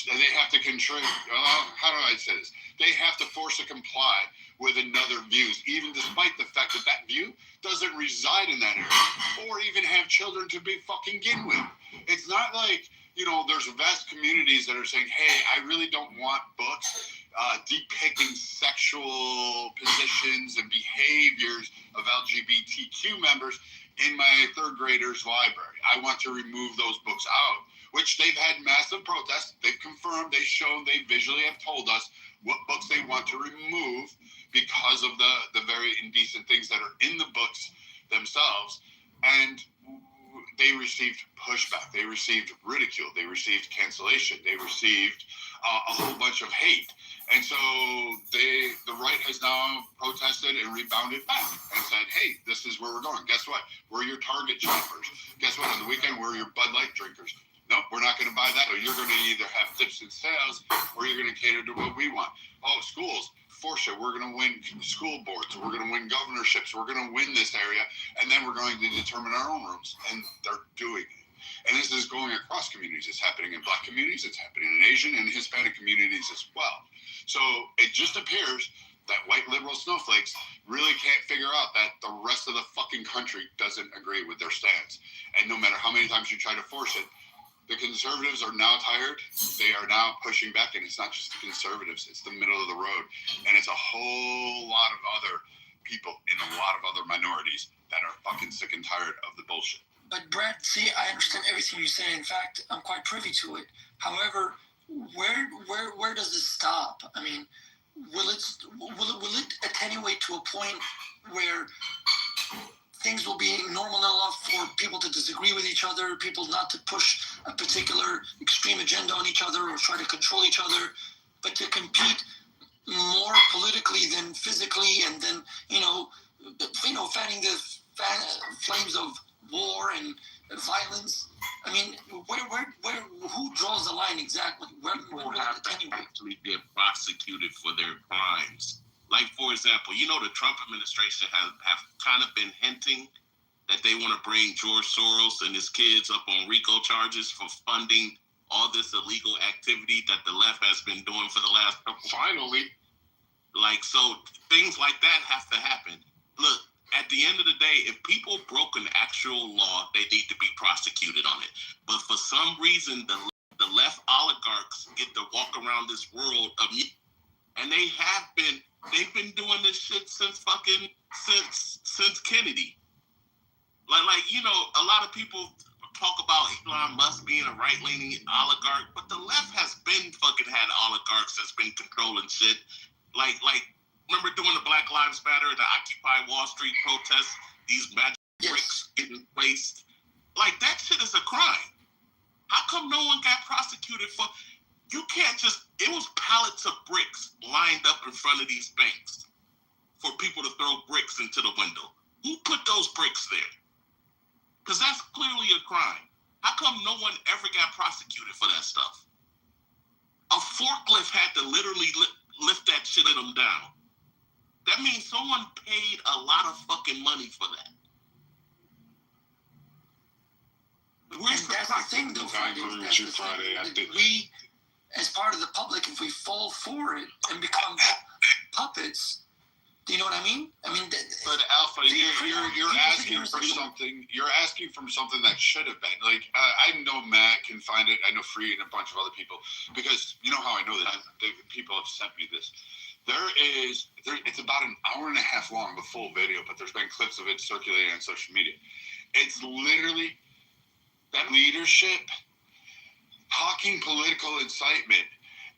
they have to control. How do I say this? They have to force to comply with another views, even despite the fact that that view doesn't reside in that area or even have children to be fucking begin with. It's not like, there's vast communities that are saying, hey, I really don't want books depicting sexual positions and behaviors of LGBTQ members in my third graders' library. I want to remove those books out, which they've had massive protests. They've confirmed, they've shown, they visually have told us what books they want to remove because of the very indecent things that are in the books themselves. And they received pushback. They received ridicule. They received cancellation. They received a whole bunch of hate. And so the right has now protested and rebounded back and said, hey, this is where we're going. Guess what? We're your Target shoppers. Guess what? On the weekend, we're your Bud Light drinkers. Nope, we're not going to buy that. Or you're going to either have dips and sales or you're going to cater to what we want. Oh, schools, for sure. We're going to win school boards. We're going to win governorships. We're going to win this area. And then we're going to determine our own rooms. And they're doing it. And this is going across communities. It's happening in Black communities. It's happening in Asian and Hispanic communities as well. So it just appears that white liberal snowflakes really can't figure out that the rest of the fucking country doesn't agree with their stance. And no matter how many times you try to force it, the conservatives are now tired. They are now pushing back, and it's not just the conservatives. It's the middle of the road. And it's a whole lot of other people in a lot of other minorities that are fucking sick and tired of the bullshit. But Brad, see, I understand everything you say. In fact, I'm quite privy to it. However, where does this stop? I mean, will it attenuate to a point where things will be normal enough for people to disagree with each other, people not to push a particular extreme agenda on each other or try to control each other, but to compete more politically than physically, and then fanning the flames of war and violence? I mean, where who draws the line exactly? People have to actually get prosecuted for their crimes. Like, for example, the Trump administration have kind of been hinting that they want to bring George Soros and his kids up on RICO charges for funding all this illegal activity that the left has been doing for the last couple. Finally. So things like that have to happen. Look, at the end of the day, if people broke an actual law, they need to be prosecuted on it. But for some reason, the left oligarchs get to walk around this world of, and they've been doing this shit since Kennedy. A lot of people talk about Elon Musk being a right-leaning oligarch, but the left has been fucking had oligarchs that's been controlling shit. Like remember during the Black Lives Matter, the Occupy Wall Street protests, these magic bricks getting placed? Like, that shit is a crime. How come no one got prosecuted for? You can't it was pallets of bricks lined up in front of these banks for people to throw bricks into the window. Who put those bricks there? Because that's clearly a crime. How come no one ever got prosecuted for that stuff? A forklift had to literally lift that shit of them down. That means someone paid a lot of fucking money for that. Where's And that's the thing, though, Friday. That's the thing. We, as part of the public, if we fall for it and become puppets, do you know what I mean? I mean, but Alpha, you're asking for something. You're asking for something that should have been. Like I know Matt can find it. I know Free and a bunch of other people because you know how I know that people have sent me this. It's about an hour and a half long, the full video, but there's been clips of it circulating on social media. It's literally that leadership talking political incitement,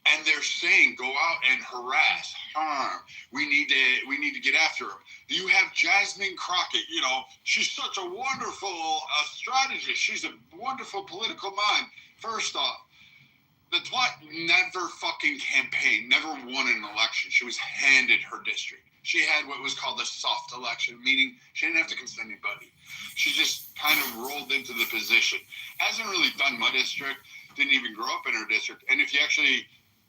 and they're saying go out and harass, harm. We need to get after him. You have Jasmine Crockett. You know, she's such a wonderful strategist. She's a wonderful political mind. First off, the twat never fucking campaigned, never won an election. She was handed her district. She had what was called a soft election, meaning she didn't have to convince anybody. She just kind of rolled into the position. Hasn't really done my district, didn't even grow up in her district. And if you actually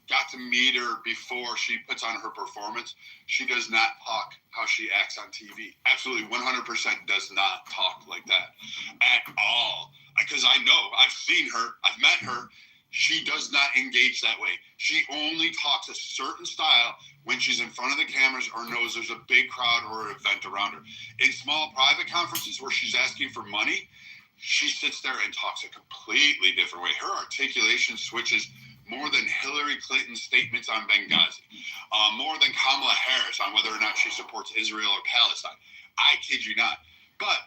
got to meet her before she puts on her performance, she does not talk how she acts on TV. Absolutely 100% does not talk like that at all. Because I know, I've seen her, I've met her. She does not engage that way. She only talks a certain style when she's in front of the cameras or knows there's a big crowd or an event around her. In small private conferences where she's asking for money, she sits there and talks a completely different way. Her articulation switches more than Hillary Clinton's statements on Benghazi, more than Kamala Harris on whether or not she supports Israel or Palestine. I kid you not. But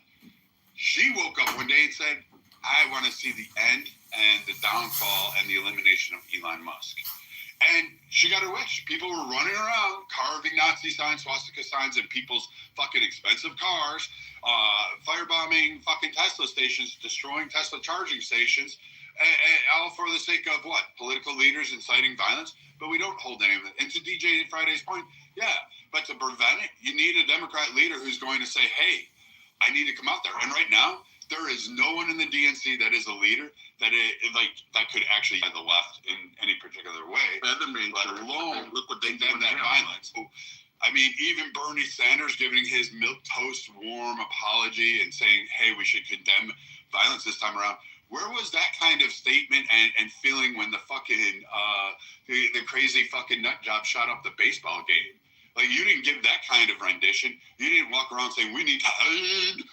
she woke up one day and said, I want to see the end and the downfall and the elimination of Elon Musk. And she got her wish. People were running around carving Nazi signs, swastika signs in people's fucking expensive cars, firebombing fucking Tesla stations, destroying Tesla charging stations, and all for the sake of what? Political leaders inciting violence? But we don't hold any of it. And to DJ Friday's point, yeah, but to prevent it, you need a Democrat leader who's going to say, hey, I need to come out there. And right now, there is no one in the DNC that is a leader that could actually be the left in any particular way, let alone look what they condemn that violence. I mean, even Bernie Sanders giving his milquetoast warm apology and saying, hey, we should condemn violence this time around. Where was that kind of statement and feeling when the fucking the crazy fucking nut job shot up the baseball game? Like, you didn't give that kind of rendition. You didn't walk around saying we need to end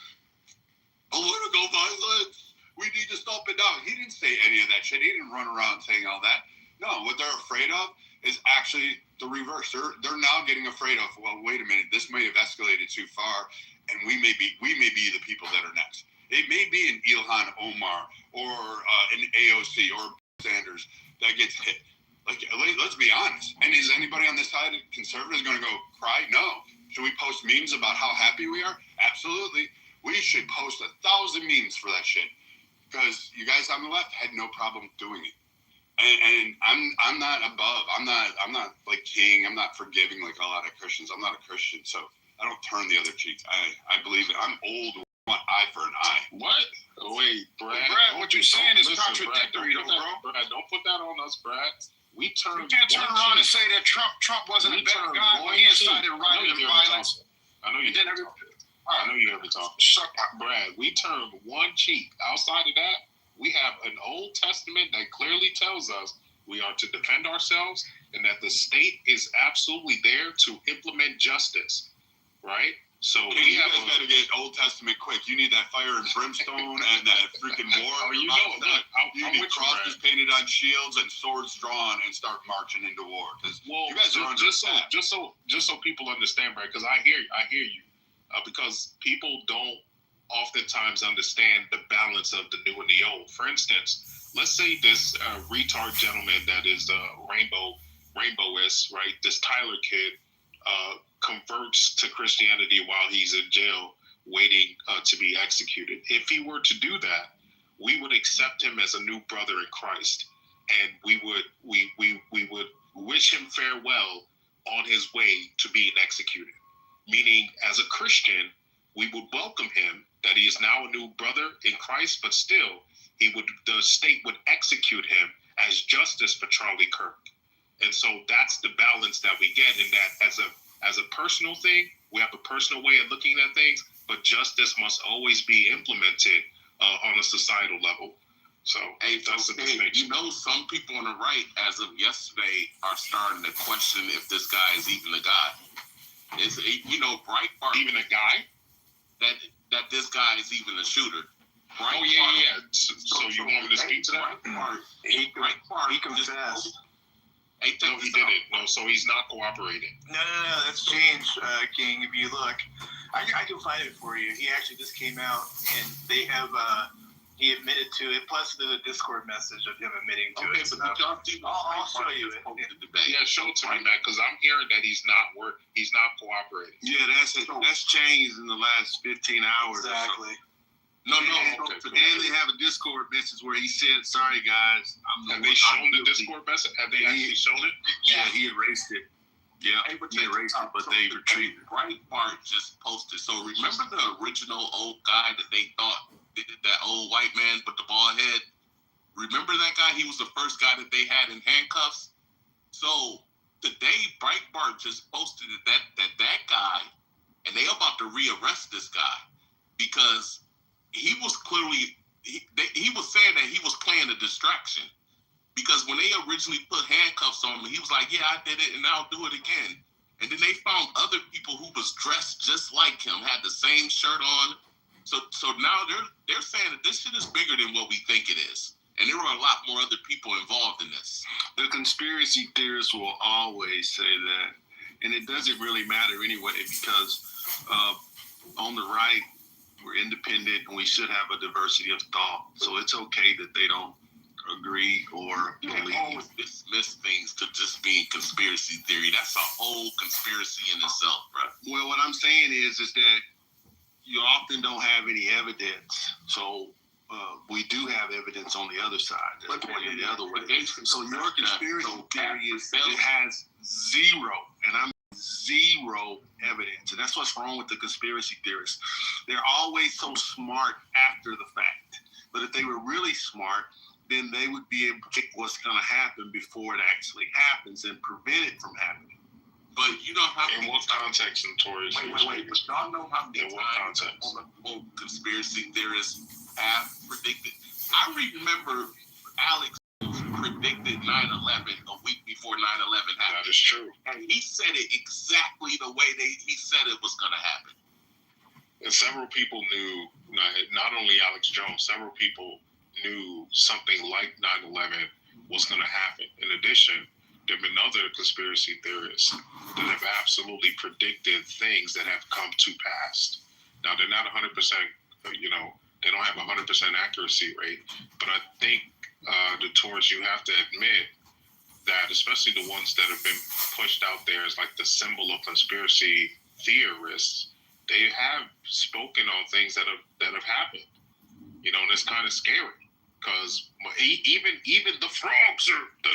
political violence. We need to stop it down. He didn't say any of that shit. He didn't run around saying all that. No, what they're afraid of is actually the reverse. They're now getting afraid of, well, wait a minute, this may have escalated too far, and we may be the people that are next. It may be an Ilhan Omar or an AOC or Sanders that gets hit. Like, let's be honest. And is anybody on this side, conservatives, going to go cry? No. Should we post memes about how happy we are? Absolutely. We should post 1,000 memes for that shit, because you guys on the left had no problem doing it. And I'm not above. I'm not like king. I'm not forgiving like a lot of Christians. I'm not a Christian, so I don't turn the other cheek. I believe it. I'm old. I want eye for an eye. What? Oh, wait, Brad, what you're saying is contradictory, bro. Brad, don't put that on us, Brad. You can't turn around and say that Trump wasn't a better guy when he incited rioting and violence. I know you ever talk. Brad, we turned one cheek. Outside of that, we have an Old Testament that clearly tells us we are to defend ourselves and that the state is absolutely there to implement justice, right? So you guys got to get Old Testament quick. You need that fire and brimstone and that freaking war. You need crosses painted on shields and swords drawn and start marching into war. Well, you guys are just so people understand, Brad, because I hear you. Because people don't oftentimes understand the balance of the new and the old. For instance, let's say this retard gentleman that is rainbowist, right? This Tyler kid converts to Christianity while he's in jail waiting to be executed. If he were to do that, we would accept him as a new brother in Christ, and we would wish him farewell on his way to being executed. Meaning, as a Christian, we would welcome him that he is now a new brother in Christ, but still, the state would execute him as justice for Charlie Kirk. And so that's the balance that we get in that as a personal thing, we have a personal way of looking at things, but justice must always be implemented on a societal level. So that's the distinction. You know, some people on the right, as of yesterday, are starting to question if this guy is even a guy. It's Breitbart, even a guy that this guy is even a shooter. Breitbart, yeah. So you want me to speak to that? Breitbart, he confessed. No, he didn't. No, so he's not cooperating. No. That's changed, King. If you look, I can find it for you. He actually just came out, and they have. He admitted to it. Plus, there's a Discord message of him admitting to it. So I'll show you it. Yeah, show it to me, man, because I'm hearing that he's not cooperating. Yeah, that's changed in the last 15 hours. Exactly. No. And they have a Discord message where he said, "Sorry guys." Have they shown the Discord message? Have they actually shown it? Yeah, he erased it. Yeah, he erased it, but they retrieved it. Breitbart just posted. So remember the original old guy that they thought, that old white man with the bald head? Remember that guy? He was the first guy that they had in handcuffs. So today, Breitbart just posted that guy, and they about to rearrest this guy because he was clearly he was saying that he was playing a distraction. Because when they originally put handcuffs on him, he was like, "Yeah, I did it, and I'll do it again." And then they found other people who was dressed just like him, had the same shirt on. So now they're saying that this shit is bigger than what we think it is, and there were a lot more other people involved in this. The conspiracy theorists will always say that, and it doesn't really matter anyway because on the right we're independent and we should have a diversity of thought. So it's okay that they don't agree or believe. Always dismiss things to just being conspiracy theory. That's a whole conspiracy in itself, bro. Well, what I'm saying is that you often don't have any evidence. So we do have evidence on the other side that's pointing the other way. So your conspiracy theory it has zero, and I'm zero evidence. And that's what's wrong with the conspiracy theorists. They're always so smart after the fact. But if they were really smart, then they would be able to predict what's going to happen before it actually happens and prevent it from happening. But you know how in what context, Notorious? Wait. But y'all know how many times quote conspiracy theorists have predicted. I remember Alex predicted 9/11 a week before 9/11 happened. That is true. And he said it exactly the way he said it was going to happen. And several people knew, not only Alex Jones, several people knew something like 9/11 was going to happen. In addition, there have been other conspiracy theorists that have absolutely predicted things that have come to pass. Now, they're not 100%, they don't have 100% accuracy rate, but I think, you have to admit that, especially the ones that have been pushed out there as like the symbol of conspiracy theorists, they have spoken on things that have happened, and it's kind of scary. Because even the frogs are the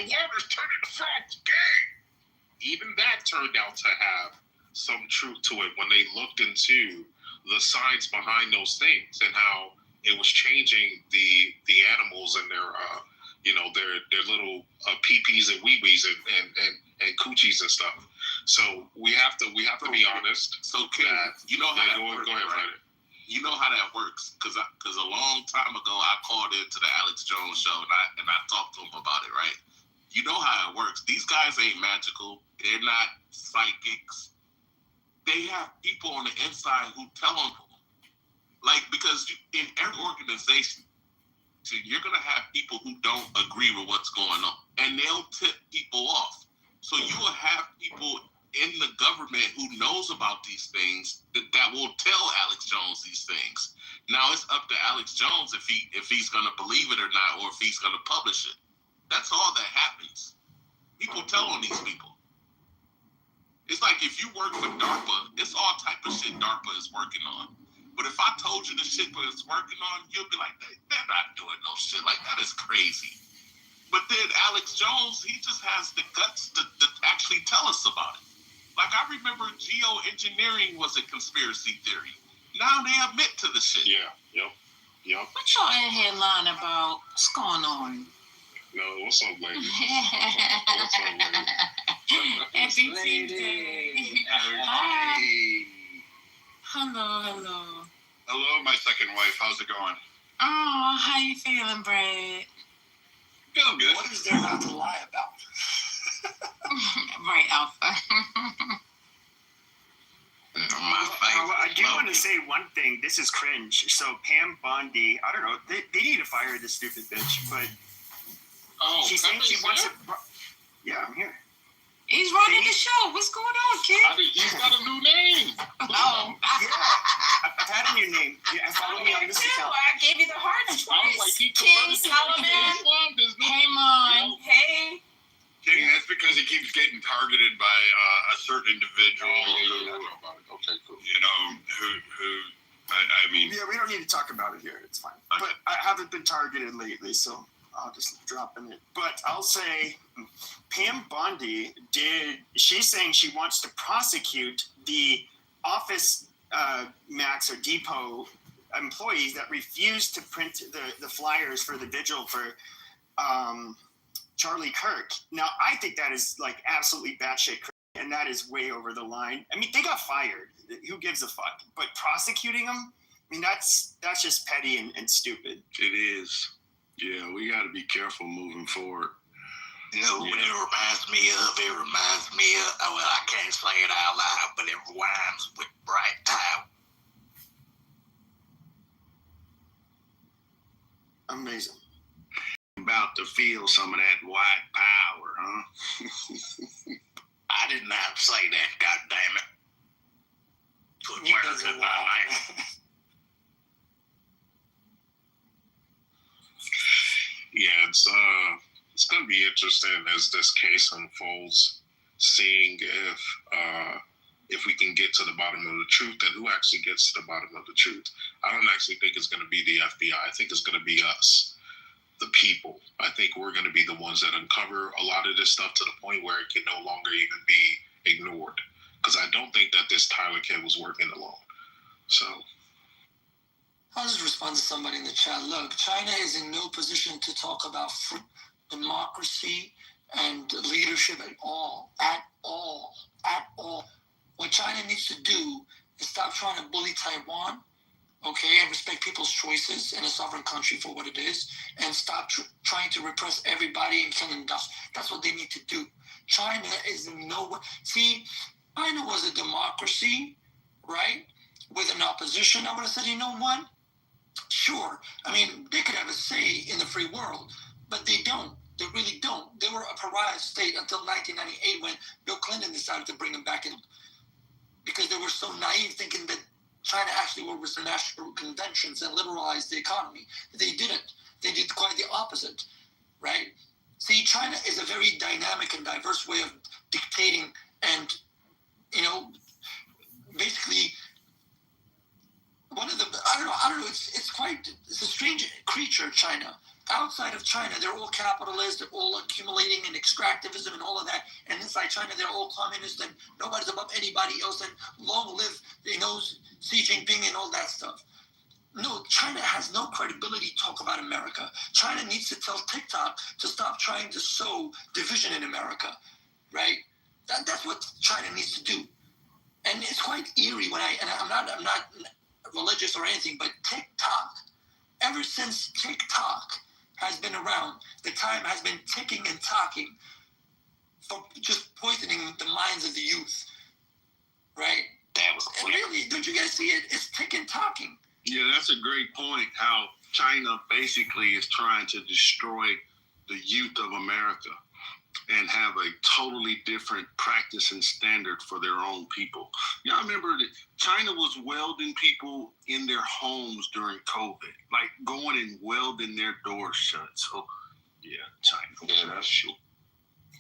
water's turning the frogs gay. Even that turned out to have some truth to it when they looked into the science behind those things and how it was changing the animals and their their little peepees and wee-wees and coochies and stuff. So we have to be honest. So Ken, you know how go ahead, Fred. You know how that works, because a long time ago I called into the Alex Jones show and I talked to him about it, right? You know how it works. These guys ain't magical. They're not psychics. They have people on the inside who tell them, because in every organization, you're going to have people who don't agree with what's going on, and they'll tip people off. So you will have people in the government who knows about these things that will tell Alex Jones these things. Now it's up to Alex Jones if he's going to believe it or not, or if he's going to publish it. That's all that happens. People tell on these people. It's like if you work for DARPA, it's all type of shit DARPA is working on. But if I told you the shit was working on, you'll be like, they're not doing no shit. Like, that is crazy. But then Alex Jones, he just has the guts to actually tell us about it. Like, I remember geoengineering was a conspiracy theory. Now they admit to the shit. Yeah, yep. What y'all in here lying about? What's going on? No, what's up, lady? Happy Tuesday. Hi. Hello. Hello, my second wife. How's it going? Oh, how you feeling, Brad? Feeling good. What is there not to lie about? Right, Alpha. I do want to say one thing. This is cringe. So Pam Bondi, I don't know. They need to fire this stupid bitch. But she's saying she wants to. Yeah, I'm here. He's running the show. What's going on, kid? I mean, he's got a new name. Oh, Yeah, I've had a new name. Yeah, follow me on this account. I gave you the hearts twice. Like he King Solomon. Hey, Mon. Hey. King, that's because he keeps getting targeted by a certain individual. Okay, cool. You know, who I mean. Yeah, we don't need to talk about it here. It's fine. But I haven't been targeted lately, so I'll just drop in it. But I'll say Pam Bondi she's saying she wants to prosecute the Office Max or Depot employees that refused to print the flyers for the vigil for Charlie Kirk. Now, I think that is like absolutely batshit crazy, and that is way over the line. I mean, they got fired. Who gives a fuck? But prosecuting them, I mean, that's just petty and stupid. It is. Yeah, we got to be careful moving forward. You know what it reminds me of? It reminds me of, well, I can't say it out loud, but it rhymes with Bright Tower. Amazing. About to feel some of that white power, huh? I did not say that, goddammit. Put words in my mouth. Yeah, it's going to be interesting as this case unfolds, seeing if we can get to the bottom of the truth and who actually gets to the bottom of the truth. I don't actually think it's going to be the FBI. I think it's going to be us, the people. I think we're going to be the ones that uncover a lot of this stuff to the point where it can no longer even be ignored. Because I don't think that this Tyler kid was working alone. So I'll just respond to somebody in the chat. Look, China is in no position to talk about democracy and leadership at all. What China needs to do is stop trying to bully Taiwan, okay, and respect people's choices in a sovereign country for what it is, and stop trying to repress everybody and kill them. That's what they need to do. China is in no way. See, China was a democracy, right, with an opposition. I would have said, you know what? Sure. I mean, they could have a say in the free world, but they don't. They really don't. They were a pariah state until 1998 when Bill Clinton decided to bring them back in because they were so naive thinking that China actually worked with international conventions and liberalized the economy. They didn't. They did quite the opposite, right? See, China is a very dynamic and diverse way of dictating and, you know, basically one of the, I don't know, it's a strange creature, China. Outside of China, they're all capitalists, they're all accumulating and extractivism and all of that. And inside China, they're all communist and nobody's above anybody else. And long live, you know, Xi Jinping and all that stuff. No, China has no credibility to talk about America. China needs to tell TikTok to stop trying to sow division in America, right? That's what China needs to do. And it's quite eerie when I'm not religious or anything, but TikTok, ever since TikTok has been around, the time has been ticking and talking for just poisoning the minds of the youth, right? That was clear. Really, don't you guys see it? It's ticking, talking. Yeah, that's a great point, how China basically is trying to destroy the youth of America and have a totally different practice and standard for their own people. Y'all remember that China was welding people in their homes during COVID, like going and welding their doors shut. So, yeah, China. Yeah, that's true.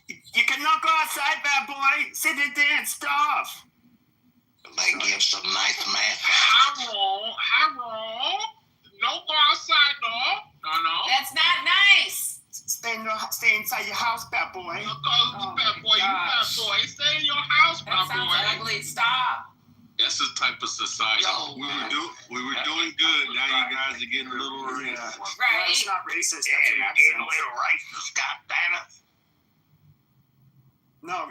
You cannot go outside, bad boy. Sit in there and starve. They give some nice math. Hello. Don't go outside, no. That's not nice. Stay inside your house, bad boy. Bad boy. Stay in your house, That bad sounds boy. ugly. Stop. That's the type of society. Yo, we were doing good. Now you guys are getting a little racist. Right. That's not racist. That's an Getting accent. a little racist, goddammit. No,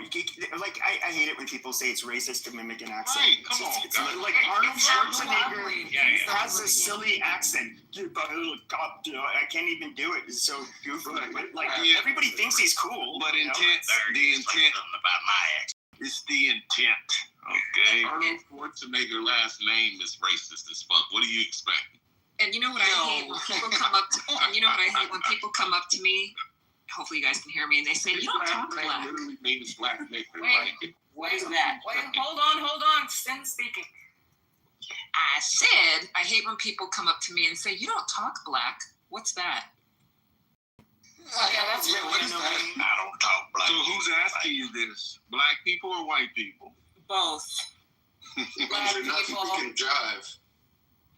like I hate it when people say it's racist to mimic an accent. Right, come on, it's guys. like Arnold Schwarzenegger Yeah. has a silly accent. I can't even do it. It's so goofy. But like everybody thinks he's cool. But you know? the intent about my accent. It's the intent. Okay. Arnold Schwarzenegger last name is racist as fuck. What do you expect? And you know what I hate when people come up to come up to me. Hopefully you guys can hear me, and they say, "You don't talk black." Literally means black nigga. Wait, what is that? Wait, hold on. Stand speaking. I said I hate when people come up to me and say, "You don't talk black." What's that? Yeah, that's really what is that? I don't talk black. So who's asking you this? Black people or white people? Both. Black You're not people, speaking jive.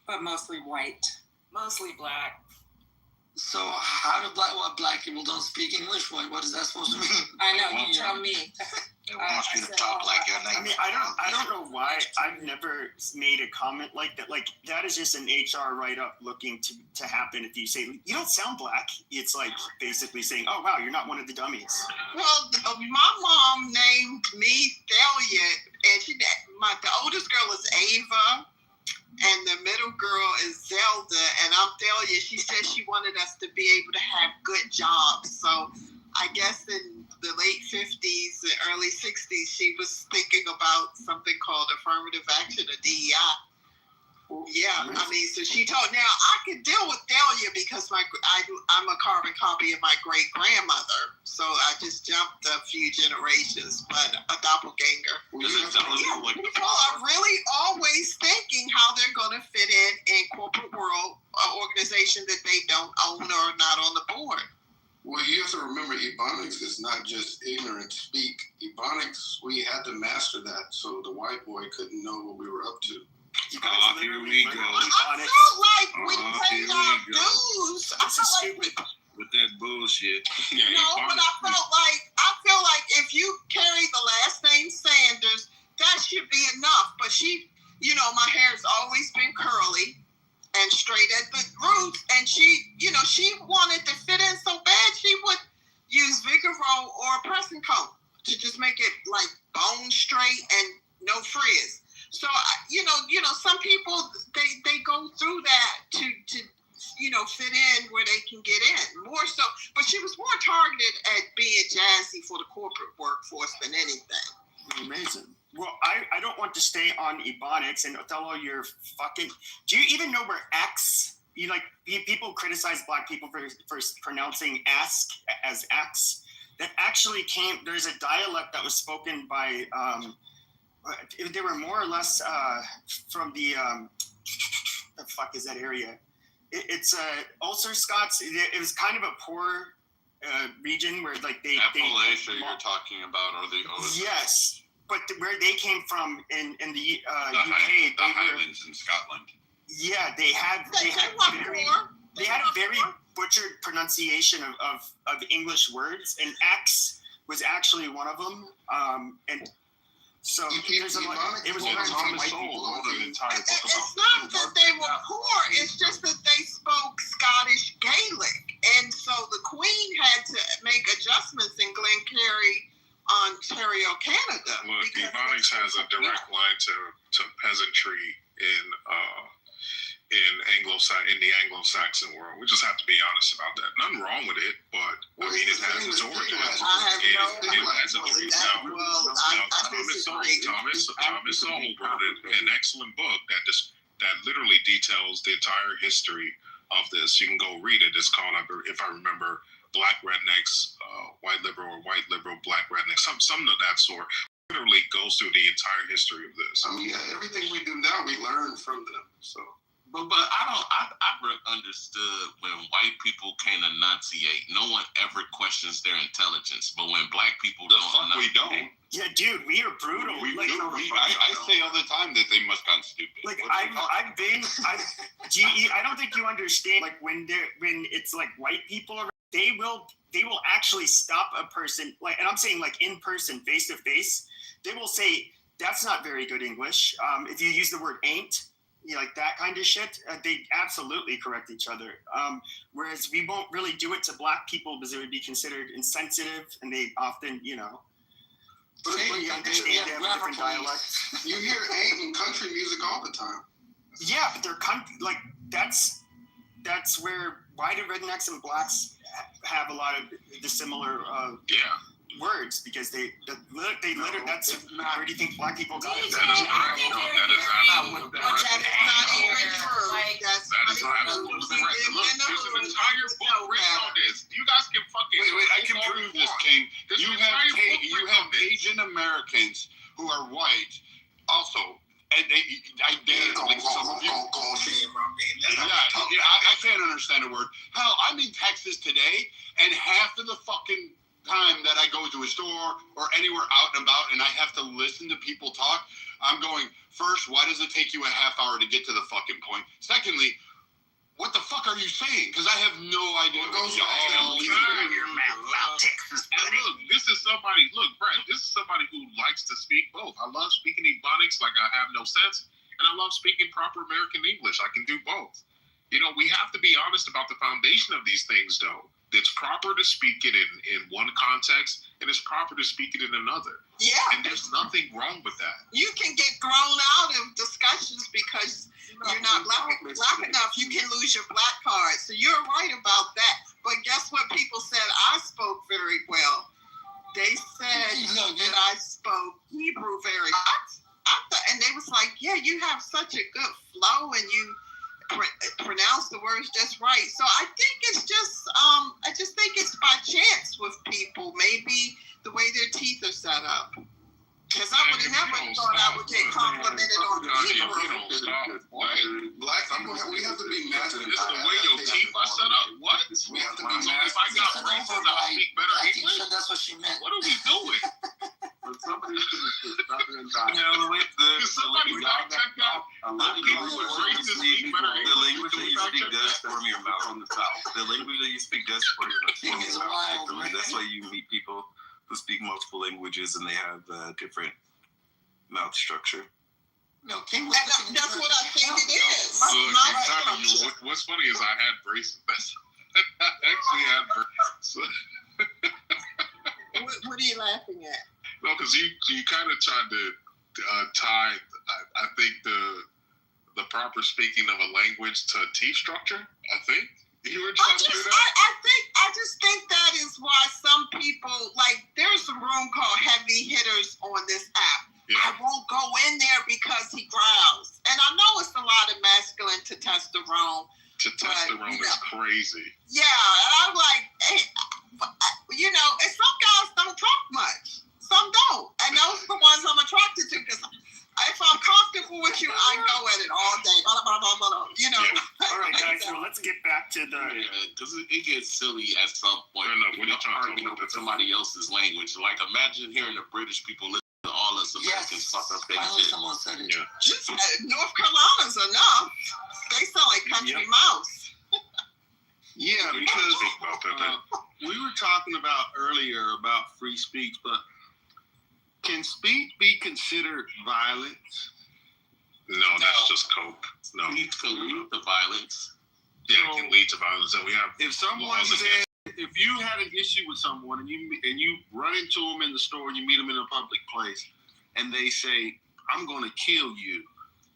but mostly white. Mostly black. So how do black people don't speak English? What is that supposed to mean? I know. You tell me. They want you to talk like your name. I mean, I don't know why I've never made a comment like that. Like that is just an HR write-up looking to happen. If you say you don't sound black, it's like basically saying, "Oh wow, you're not one of the dummies." Well, my mom named me Thalia, and the oldest girl is Ava, and the middle girl is Zelda, and I'm Thalia. She said she wanted us to be able to have good jobs. So I guess in the late 50s and early 60s, she was thinking about something called affirmative action or DEI. Yeah, I mean, so she told. Now I could deal with Thalia because I'm a carbon copy of my great grandmother, so I just jumped a few generations, but a doppelganger. People are really always thinking how they're going to fit in corporate world, an organization that they don't own or not on the board. Well, you have to remember, Ebonics is not just ignorant speak. Ebonics, we had to master that so the white boy couldn't know what we were up to. Here we go. I felt like we paid our dues. I felt like with that bullshit. but I feel like if you carry the last name Sanders, that should be enough. But she, my hair's always been curly and straight at the roots, and she wanted to fit in so bad she would use Vigoro or a pressing comb to just make it like bone straight and no frizz. So some people they go through that to fit in where they can get in more so. But she was more targeted at being jazzy for the corporate workforce than anything. Amazing. Well, I don't want to stay on Ebonics, and Othello, you're fucking. Do you even know where X? People criticize black people for pronouncing ask as X. That actually came. There's a dialect that was spoken by. They were more or less from the fuck is that area? It's Ulster Scots. It was kind of a poor region where like they. Appalachia you're talking about, or the O's? Yes, but where they came from in the UK, the Highlands in Scotland. Yeah, they had a very butchered pronunciation of English words, and X was actually one of them. And so there's a lot. It was learned from white people. It's not that they were poor; it's just that they spoke Scottish Gaelic, and so the Queen had to make adjustments in Glencarry, Ontario, Canada. Look, Ebonics has a direct line to peasantry in the Anglo-Saxon world. We just have to be honest about that. Nothing wrong with it, but it has its origins. It has a truth. Thomas Sowell wrote an excellent book that literally details the entire history of this. You can go read it. It's called, if I remember, Black Rednecks, White Liberal, or White Liberal, Black Rednecks, something of that sort. Literally goes through the entire history of this. I mean, everything we do now, we learn from them. So. But I've understood when white people can't enunciate, no one ever questions their intelligence. But when black people we don't. Yeah, dude, we are brutal. I say all the time that they must have gone stupid. Like I don't think you understand. Like when it's like white people are, they will actually stop a person. Like, and I'm saying like in person, face to face, they will say that's not very good English. If you use the word ain't. Like that kind of shit, they absolutely correct each other. Whereas we won't really do it to black people because it would be considered insensitive, and they often, But you understand they have a different dialect. You hear ain't in country music all the time. Yeah, but they're country, like that's where white and rednecks and blacks have a lot of the similar words because they literally that's where do you think black people got it? That is not even true. That's absolutely correct. Look, there's an entire book written on this. You guys can fucking wait. I can prove this, King. You have Asian Americans who are white, also, and identically. Some of you. I can't understand a word. Hell, I'm in Texas today, and half of the fucking time that I go to a store or anywhere out and about and I have to listen to people talk, I'm going, first, why does it take you a half hour to get to the fucking point? Secondly, what the fuck are you saying? Because I have no idea what goes on. Your mouth, Texas. And look, this is somebody, Brett, this is somebody who likes to speak both. I love speaking Ebonics like I have no sense, and I love speaking proper American English. I can do both. You know, we have to be honest about the foundation of these things, though. It's proper to speak it in one context, and it's proper to speak it in another. Yeah. And there's nothing wrong with that. You can get thrown out of discussions because you're not black enough. You can lose your black card. So you're right about that. But guess what? People said I spoke very well. They said that I spoke Hebrew very well. And they was like, yeah, you have such a good flow and you pronounce the words just right. So I think it's just, I just think it's by chance with people. Maybe the way their teeth are set up. Because I would have never thought I would get complimented on the Hebrew. Blacks, we have to be massive. This is the way your teeth are set up. What? We have to be. So if I got braces, I'll speak better English. That's what she meant. What are we doing? Somebody fact check that. People with braces speak better English. The language that you speak does form your mouth on the South. The language that you speak does form your mouth. That's why you meet people who speak multiple languages and they have different mouth structure. No, that's what I think it is. What's funny is I had braces. I actually had braces. What are you laughing at? No, because you kind of tried to tie, I think, the proper speaking of a language to teeth structure. I think you were trying to do that. I just think that is why some people, like, there's a room called Heavy Hitters on this app. Yeah. I won't go in there because he growls. And I know it's a lot of masculine testosterone. Testosterone is crazy. Yeah, and I'm like, hey, you know, and some guys don't talk much. Some don't. And those are the ones I'm attracted to because if I'm comfortable with you, I go at it all day. Blah, blah, blah, blah, blah. You know. Yeah. All right, guys, well, let's get back to the... Because it gets silly at some point. When you're arguing over somebody else's language. Like, imagine hearing the British people listen to all us Americans fuck up their shit. Someone said it. Yeah. North Carolina's enough. They sound like country mouse. Yeah, because we were talking about earlier about free speech, but can speech be considered violence? No, that's just cope. No, it can lead to violence. Yeah, it can lead to violence. And we have. If someone said, if you had an issue with someone and you run into them in the store, you meet them in a public place, and they say, "I'm going to kill you,"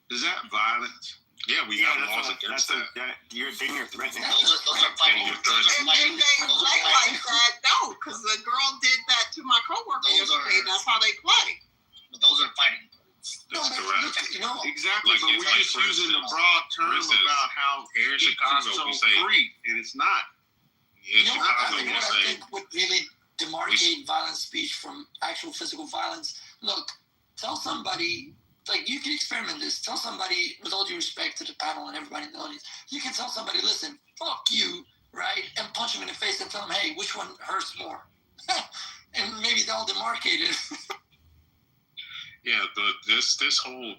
is that violence? Yeah, we have laws against that. You're threatening. Those are fighting. And they play like that, no, because the girl did that to my coworker yesterday. That's how they play. But those are fighting. That's correct. Exactly, but we're just using the broad term about how here in Chicago so we say free, and it's not. In Chicago we I say think would really demarcate violent speech from actual physical violence. Look, tell somebody. Like, you can experiment this. Tell somebody, with all due respect to the panel and everybody in the audience, you can tell somebody, listen, fuck you, right? And punch them in the face and tell them, hey, which one hurts more? And maybe they'll demarcate it. Yeah, but this whole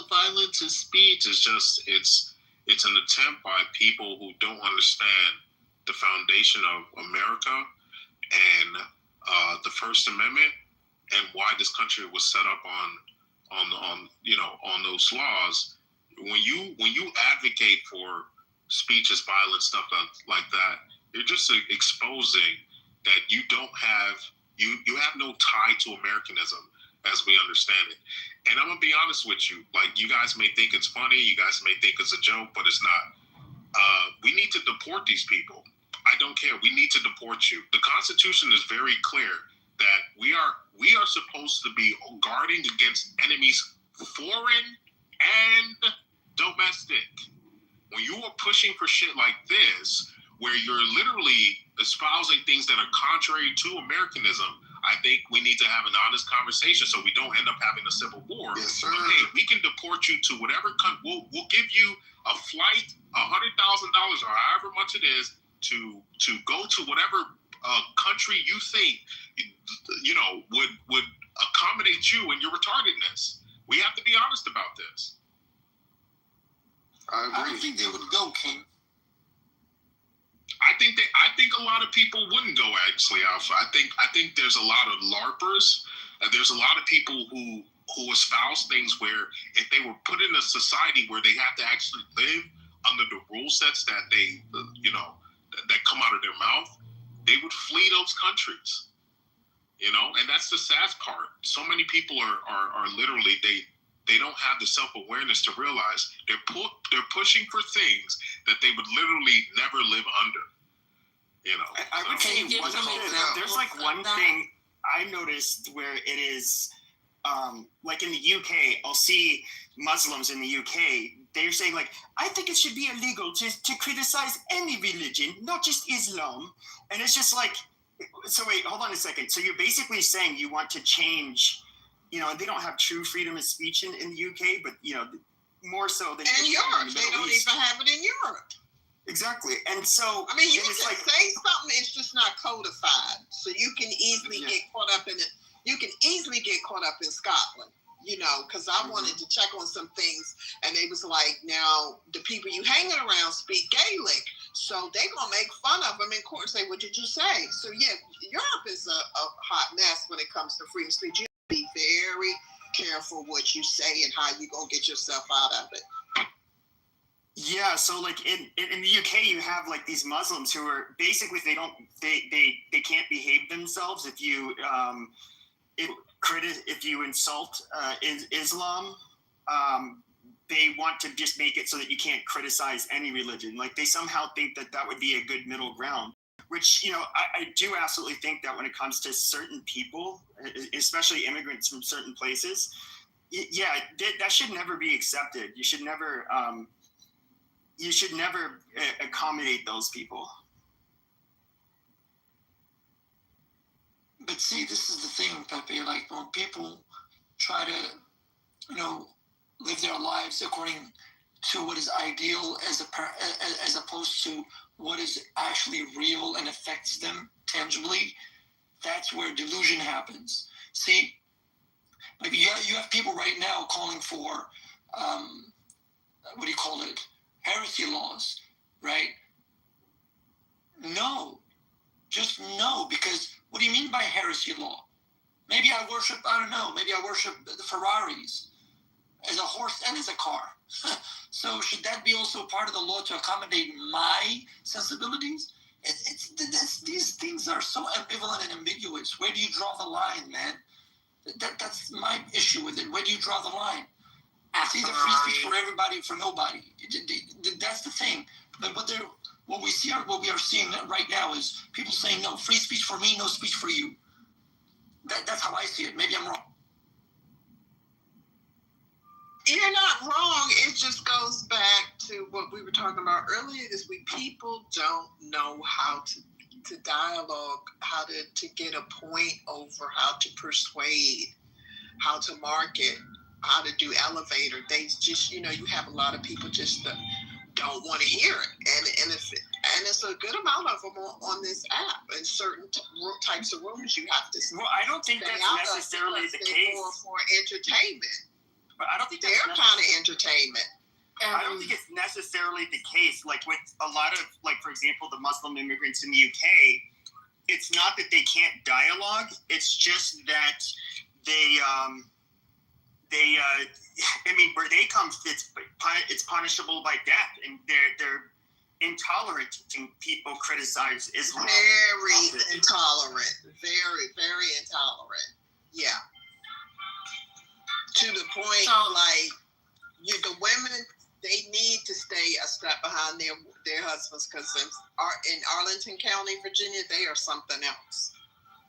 violence is speech is just it's an attempt by people who don't understand the foundation of America and the First Amendment and why this country was set up on those laws. When you advocate for speech as violent stuff like that, you're just exposing that you don't have You have no tie to Americanism as we understand it. And I'm gonna be honest with you. Like, you guys may think it's funny, you guys may think it's a joke, but it's not. We need to deport these people. I don't care. We need to deport you. The Constitution is very clear that we are supposed to be guarding against enemies, foreign and domestic. When you are pushing for shit like this, where you're literally espousing things that are contrary to Americanism, I think we need to have an honest conversation so we don't end up having a civil war. Yes, sir. But, hey, we can deport you to whatever country. We'll give you a flight, $100,000 or however much it is to go to whatever country you think would accommodate you and your retardedness. We have to be honest about this. I agree. I don't think they would go, King. I think a lot of people wouldn't go, actually, Alpha. I think there's a lot of LARPers. There's a lot of people who espouse things where if they were put in a society where they have to actually live under the rule sets that they, that come out of their mouth, they would flee those countries. And that's the sad part. So many people are literally, they don't have the self-awareness to realize they're pushing for things that they would literally never live under. I would say there's like one thing I noticed where it is, like in the UK, I'll see Muslims in the UK, they're saying like, I think it should be illegal to criticize any religion, not just Islam. And it's just like, so wait, hold on a second. So you're basically saying you want to change, they don't have true freedom of speech in the UK, but, more so than in Europe. They don't even have it in Europe. Exactly. And so, I mean, you can say something, it's just not codified. So you can easily get caught up in it. You can easily get caught up in Scotland, because I wanted to check on some things, and they was like, now, the people you hanging around speak Gaelic, so they going to make fun of them in court and say, what did you say? So, yeah, Europe is a hot mess when it comes to freedom of speech. You have to be very careful what you say and how you going to get yourself out of it. Yeah, so like in the UK, you have like these Muslims who are basically they can't behave themselves if you insult Islam. They want to just make it so that you can't criticize any religion. Like they somehow think that would be a good middle ground. Which I do absolutely think that when it comes to certain people, especially immigrants from certain places, that should never be accepted. You should never. You should never accommodate those people. But see, this is the thing, Pepe. Like when people try to, live their lives according to what is ideal, as opposed to what is actually real and affects them tangibly, that's where delusion happens. See, like you have people right now calling for, what do you call it? Heresy laws, right? No, just no, because what do you mean by heresy law? Maybe I worship the Ferraris as a horse and as a car. So should that be also part of the law to accommodate my sensibilities? These things are so ambivalent and ambiguous. Where do you draw the line, man? That's my issue with it. Where do you draw the line? It's either free speech for everybody, for nobody. That's the thing. But what we are seeing right now is people saying, no, free speech for me, no speech for you. That's how I see it. Maybe I'm wrong. You're not wrong. It just goes back to what we were talking about earlier, is people don't know how to dialogue, how to get a point over, how to persuade, how to market, how to do elevator. They just, you have a lot of people just don't want to hear it. And it's a good amount of them on this app. In certain types of rooms, you have to. Well, I don't think that's necessarily the case. For entertainment. But I don't think they're kind of entertainment. I don't think it's necessarily the case. Like with a lot of, like for example, the Muslim immigrants in the UK, it's not that they can't dialogue. It's just that they where they come, it's punishable by death, and intolerant to people criticize Islam. Very intolerant. Very, very intolerant. Yeah. To the point, the women, they need to stay a step behind their husbands, because in Arlington County, Virginia, they are something else.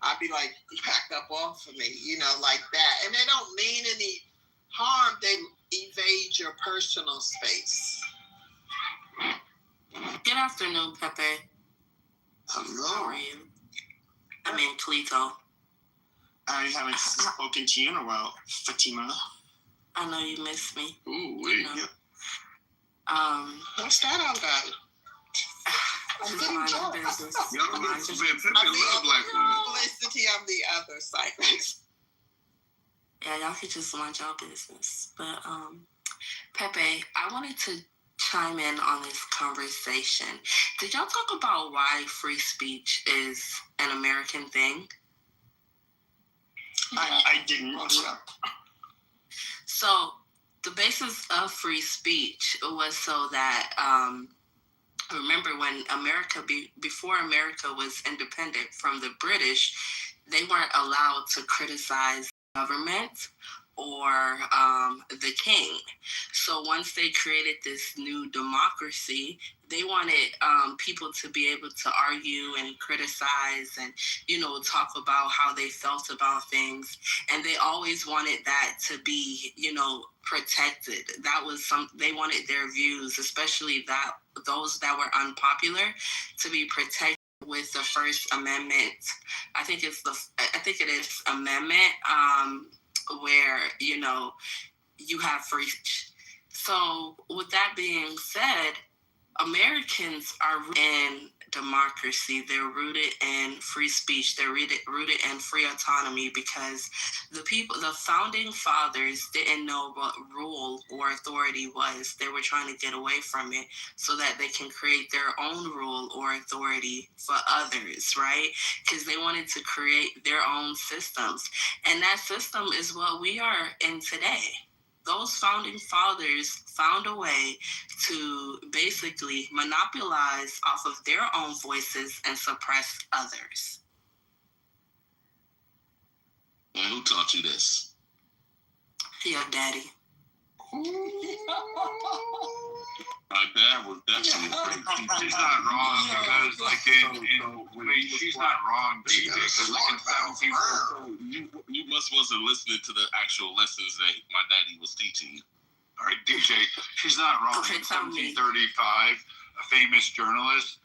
I'd be like, back up off of me, like that. And they don't mean any harm. They evade your personal space. Good afternoon, Pepe. Hello. How are you? I'm in Cleto. I haven't spoken to you in a while, Fatima. I know you miss me. Ooh, wait. What's that all about? Just mind your business. Publicity on the other side. Yeah, y'all could just mind your business. But Pepe, I wanted to chime in on this conversation. Did y'all talk about why free speech is an American thing? I didn't. So the basis of free speech was so that remember when before America was independent from the British, they weren't allowed to criticize government or the king. So once they created this new democracy, they wanted people to be able to argue and criticize and, talk about how they felt about things. And they always wanted that to be, protected. That was they wanted their views, especially those that were unpopular, to be protected with the First Amendment. I think it is amendment, where, you have free speech. So with that being said, Americans are in democracy. They're rooted in free speech. They're rooted in free autonomy, because the founding fathers didn't know what rule or authority was. They were trying to get away from it so that they can create their own rule or authority for others, right? Because they wanted to create their own systems. And that system is what we are in today. Those founding fathers found a way to basically monopolize off of their own voices and suppress others. And who taught you this? Your daddy. My dad was definitely. She's not wrong, because she's not wrong, DJ. Because you wasn't listening to the actual lessons that my daddy was teaching you. All right, DJ, she's not wrong. Okay, in 1735, a famous journalist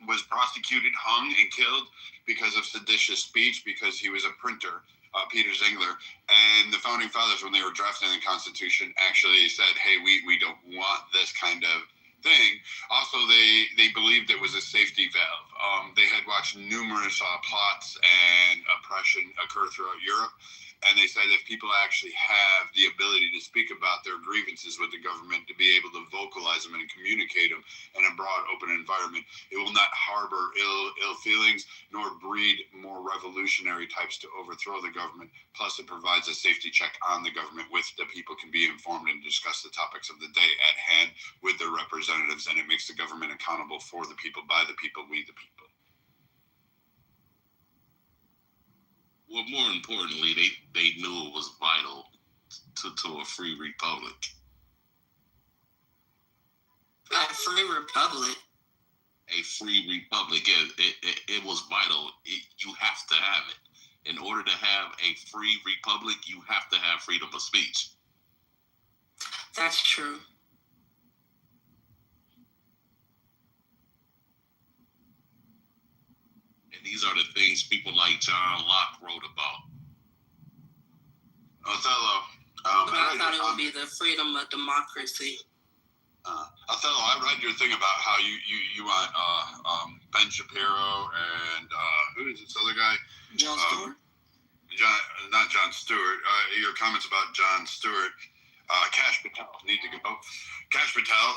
was prosecuted, hung, and killed because of seditious speech, because he was a printer. Peter Zingler, and the founding fathers, when they were drafting the Constitution, actually said, hey, we don't want this kind of thing. Also, they believed it was a safety valve. They had watched numerous plots and oppression occur throughout Europe, and they said if people actually have the ability to speak about their grievances with the government, to be able to vocalize them and communicate them in a broad, open environment, it will not harbor ill feelings nor breed more revolutionary types to overthrow the government. Plus, it provides a safety check on the government, with the people can be informed and discuss the topics of the day at hand with their representatives, and it makes the government accountable for the people, by the people, we the people. Well, more importantly, they knew it was vital to a free republic. A free republic? A free republic. It was vital. You have to have it. In order to have a free republic, you have to have freedom of speech. That's true. And these are the things people like John Locke wrote about. Othello. I thought it would be the freedom of democracy. Othello, I read your thing about how you want Ben Shapiro and who is this other guy? Jon Stewart. Not Jon Stewart. Your comments about Jon Stewart. Kash Patel need to go. Kash Patel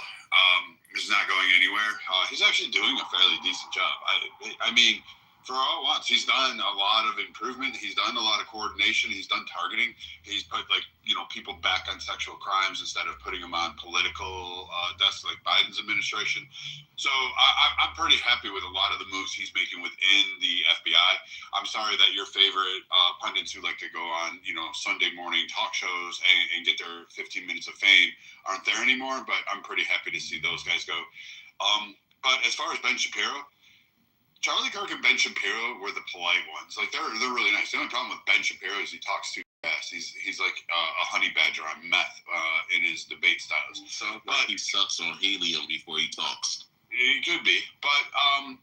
is not going anywhere. He's actually doing a fairly decent job. I mean, for all once, he's done a lot of improvement. He's done a lot of coordination. He's done targeting. He's put people back on sexual crimes instead of putting them on political deaths like Biden's administration. So I'm pretty happy with a lot of the moves he's making within the FBI. I'm sorry that your favorite pundits who like to go on, Sunday morning talk shows and get their 15 minutes of fame aren't there anymore, but I'm pretty happy to see those guys go. But as far as Ben Shapiro, Charlie Kirk and Ben Shapiro were the polite ones. Like, they're really nice. The only problem with Ben Shapiro is he talks too fast. He's like a honey badger on meth in his debate styles. But he sucks on helium before he talks. He could be. But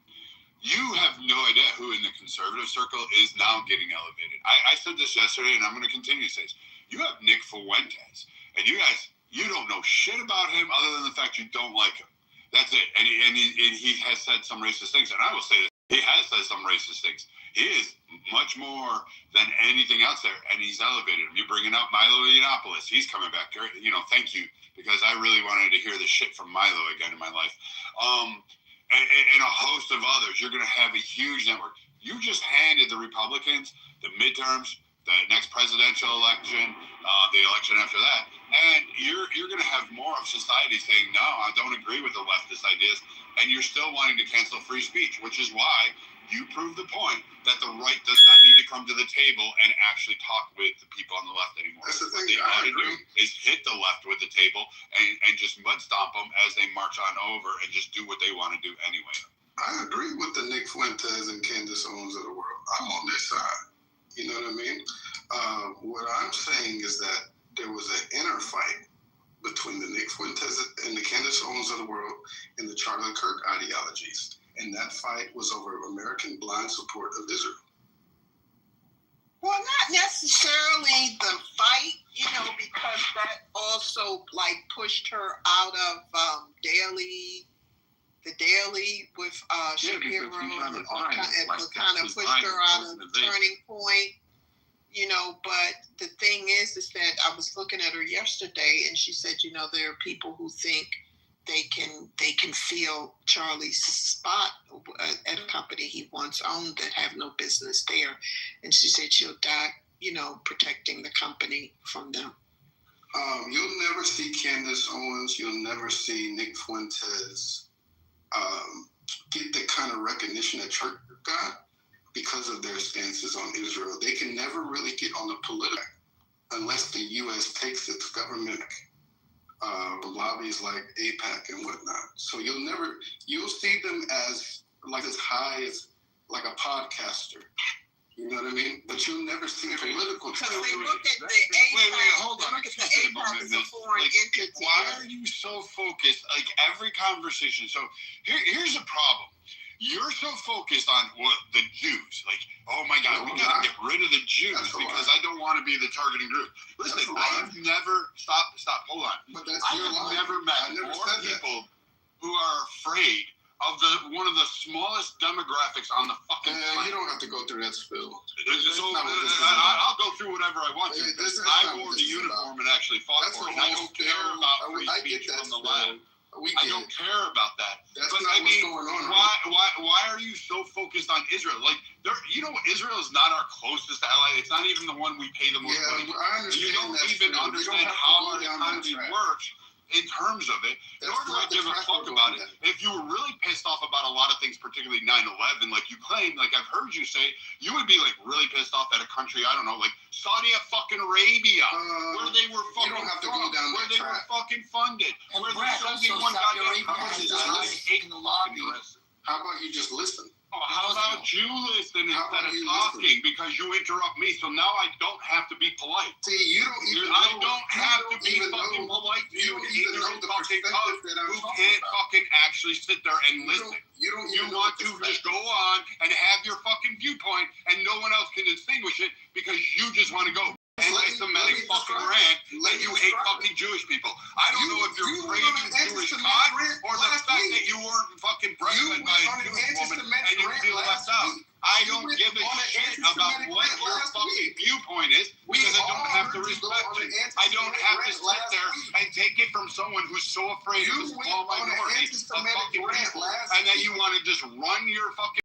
you have no idea who in the conservative circle is now getting elevated. I said this yesterday, and I'm going to continue to say this. You have Nick Fuentes. And you guys, you don't know shit about him other than the fact you don't like him. That's it. And he has said some racist things. And I will say this. He has said some racist things. He is much more than anything else there, and he's elevated him. You're bringing up Milo Yiannopoulos. He's coming back. Thank you, because I really wanted to hear the shit from Milo again in my life. And a host of others. You're going to have a huge network. You just handed the Republicans the midterms, the next presidential election, the election after that. And you're going to have more of society saying, no, I don't agree with the leftist ideas. And you're still wanting to cancel free speech, which is why you prove the point that the right does not need to come to the table and actually talk with the people on the left anymore. That's the thing. What they got to do is hit the left with the table and just mud stomp them as they march on over and just do what they want to do anyway. I agree with the Nick Fuentes and Candace Owens of the world. I'm on their side. You know what I mean? What I'm saying is that there was an inner fight between the Nick Fuentes and the Candace Owens of the world and the Charlie Kirk ideologies. And that fight was over American blind support of Israel. Well, not necessarily the fight, because that also pushed her out of the Daily with Shapiro. It kind of pushed her out of the Turning Point. But the thing is that I was looking at her yesterday, and she said, there are people who think they can feel Charlie's spot at a company he once owned that have no business there, and she said she'll die, protecting the company from them. You'll never see Candace Owens. You'll never see Nick Fuentes get the kind of recognition that Church got. Because of their stances on Israel. They can never really get on the political unless the U.S. takes its government lobbies like AIPAC and whatnot. So you'll see them as high as like a podcaster. You know what I mean? But you'll never see political. Because they look at the AIPAC. Hold on. Look at the AIPAC as a foreign entity. Why are you so focused? Every conversation. So here's a problem. You're so focused on the Jews. Oh my God, we got to get rid of the Jews because I don't want to be the targeting group. Listen, I have never stop. Hold on. I have never met more people who are afraid of one of the smallest demographics on the fucking planet. You don't have to go through that spill. I'll go through whatever I want to. I wore the uniform and actually fought for it. I don't care about free speech from the left. I don't care about that. That's not what's going on. Why are you so focused on Israel? Israel is not our closest ally. It's not even the one we pay the most money. I understand. You don't even understand how our economy works in terms of it. Nor do I give a fuck about it. If you were really pissed off about a lot of things, particularly 9/11, like you claim, I've heard you say, you would be really pissed off at a country, I don't know, like Saudi fucking Arabia, where they were fucking you don't have to go down where that they track. were fucking funded, And where Brad, the also Soviet one Saudi got Arabia has the lobby. How about you just listen? How about you listen instead of talking? Because you interrupt me, so now I don't have to be polite. See, you don't even I don't have to be fucking polite to you. You don't even know the perspective that I'm who talking can't about. fucking actually sit there and listen. You want to just go on and have your fucking viewpoint, and no one else can distinguish it because you just want to go anti-Semitic fucking rant that you hate fucking Jewish people. I don't know if you're craving Jewish cock or the fact that you weren't fucking breastfed by a Jewish woman and you feel left out. I don't give a shit about what your fucking viewpoint is because I don't have to respect it. I don't have to sit there and take it from someone who's so afraid of a small minority of fucking people and that you want to just run your fucking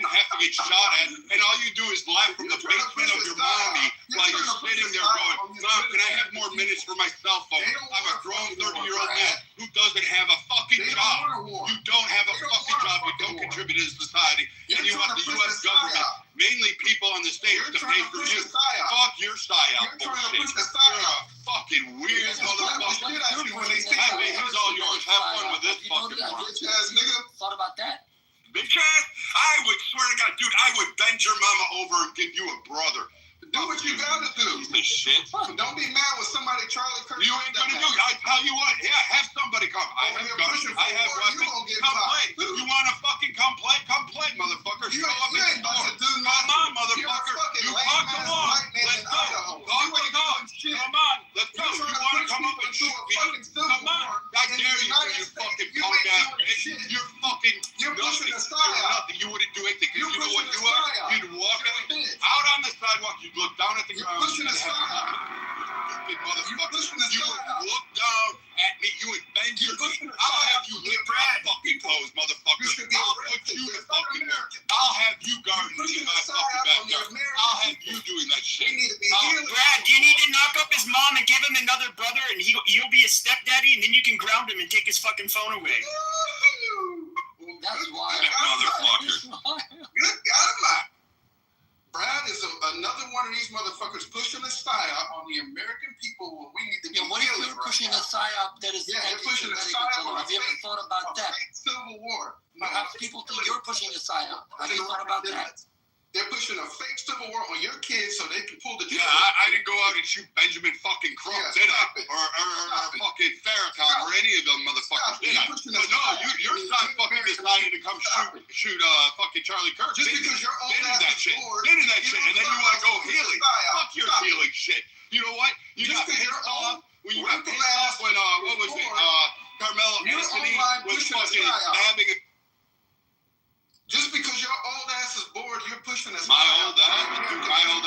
didn't have to get shot at, and all you do is laugh from the basement of your mommy while you're sitting there going, Mom, can I have more minutes for my cell phone? I'm a grown 30-year-old man who doesn't have a fucking job. You don't have a fucking job. You don't contribute to society, and you want the U.S. government, mainly people on the stage, to pay for you. Fuck your psyop bullshit. You're a fucking weird motherfucker. He's all yours. Have fun with this fucking bitch ass nigga. Thought about that? Bitch ass? I would swear to God, dude, I would bend your mama over and give you a brother. Do what you gotta do. Piece of shit. Don't be mad with somebody Charlie Kirk. You ain't gonna do it. I tell you what, yeah, have somebody come. I have guns. I have weapons. Come play. You wanna fucking come play? Come play, motherfucker. Show up at the door. Come on, motherfucker. You fuck the law. You're fucking You're pushing nothing. a You're psyop. nothing. You wouldn't do anything. You're You know what pushing you a are? psyop. You'd walk You're a bitch. out on the sidewalk. You'd look down at the You're ground. pushing a psyop. Stupid motherfucker. pushing a You psyop. would look down at me. You would bend your knee. I'll have you lick my fucking toes, motherfucker. You should be I'll put arrested. you to It's not fucking work. American. I'll have you gardening pushing in a my psyop fucking on the backyard. American I'll have people. you doing that shit. We need to be I'll- healing. Brad, you need to knock up his mom and give him another brother, and you'll be his stepdaddy, and then you can ground him and take his fucking phone away. That's wild. Motherfucker. Good God, Brad is another one of these motherfuckers pushing a psyop on the American people when we need to be Yeah, what if healing you're right pushing now. a psyop that is Yeah, they're pushing a anti-Semitic? psyop on a Have you ever fake- thought about that? Civil war. Perhaps people think you're pushing a psyop. Have you thought about that? They're pushing a fake civil war on your kids so they can pull the Yeah, trigger. I didn't go out and shoot Benjamin fucking Crump, Yeah, did I? stop it. Or fucking Farrakhan or any of them motherfuckers, Stop it. did I? You're pushing But a no, psyop. your son fucking decided to come shoot fucking Charlie Kirk. Just They because your old did ass that is shit. bored, They did that you shit, don't and then you talk want to go about pushing a healing. psyop. Fuck your Stop it. healing shit. You know what? You Just got because pissed your off own when you got wrinkled pissed ass off when what was was it? born. Carmelo You're Anthony online was pushing a fucking psyop. stabbing. Just because your old ass is bored, you're pushing a My psyop. old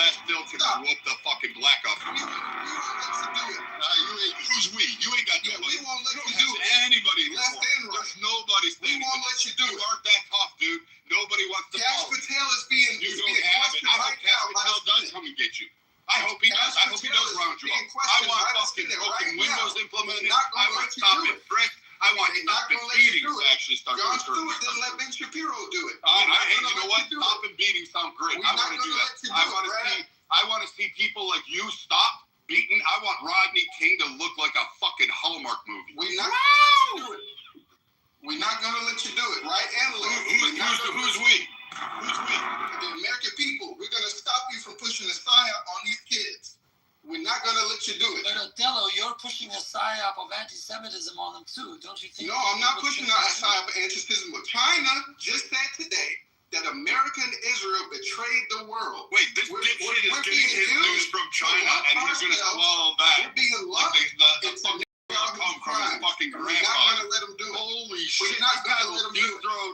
ass still can Stop. whoop the fucking black up. We won't let you do it. Who's we? You ain't got Yeah, nobody. we won't let You you don't do have it. anybody. Left and right. There's nobody We standing. won't let you do You it. aren't that tough, dude. Nobody wants to Cash follow. Patel is being You is don't being have it. questioned I hope right Cash now by Patel the does Senate. come and get you. I hope he does. I hope he does round you being up. I questioned want by the fucking Senate broken right windows now. implemented. They're not I gonna want let you do stopping it. bricks. I want They're not stopping gonna let you beatings do it. actually start Jon to occur. Stewart didn't let Ben Shapiro do it. And We're not you gonna know let what? you do it. Stopping beating sound great. We're I not want to do gonna that. let you do I it, want to Brad. see. I want to see people like you stop beating. I want Rodney King to look like a fucking Hallmark movie. We're not gonna let you do it. We're not gonna let you do it, right and left. Who's we? Who's we? The American people. We're gonna stop you from pushing the psyop on these kids. We're not gonna let you do it. But Othello, you're pushing a psyop of anti-Semitism on them too, don't you think? No, I'm not pushing a psyop of anti-Semitism. But China just said today that America and Israel betrayed the world. Wait, this dipshit is getting his news from China, and he's gonna swallow that. We're being Like lumped the fucking come from his fucking We're not grandfather. gonna let them do it. Holy We're shit! not This guy gonna will let them deep do it. throat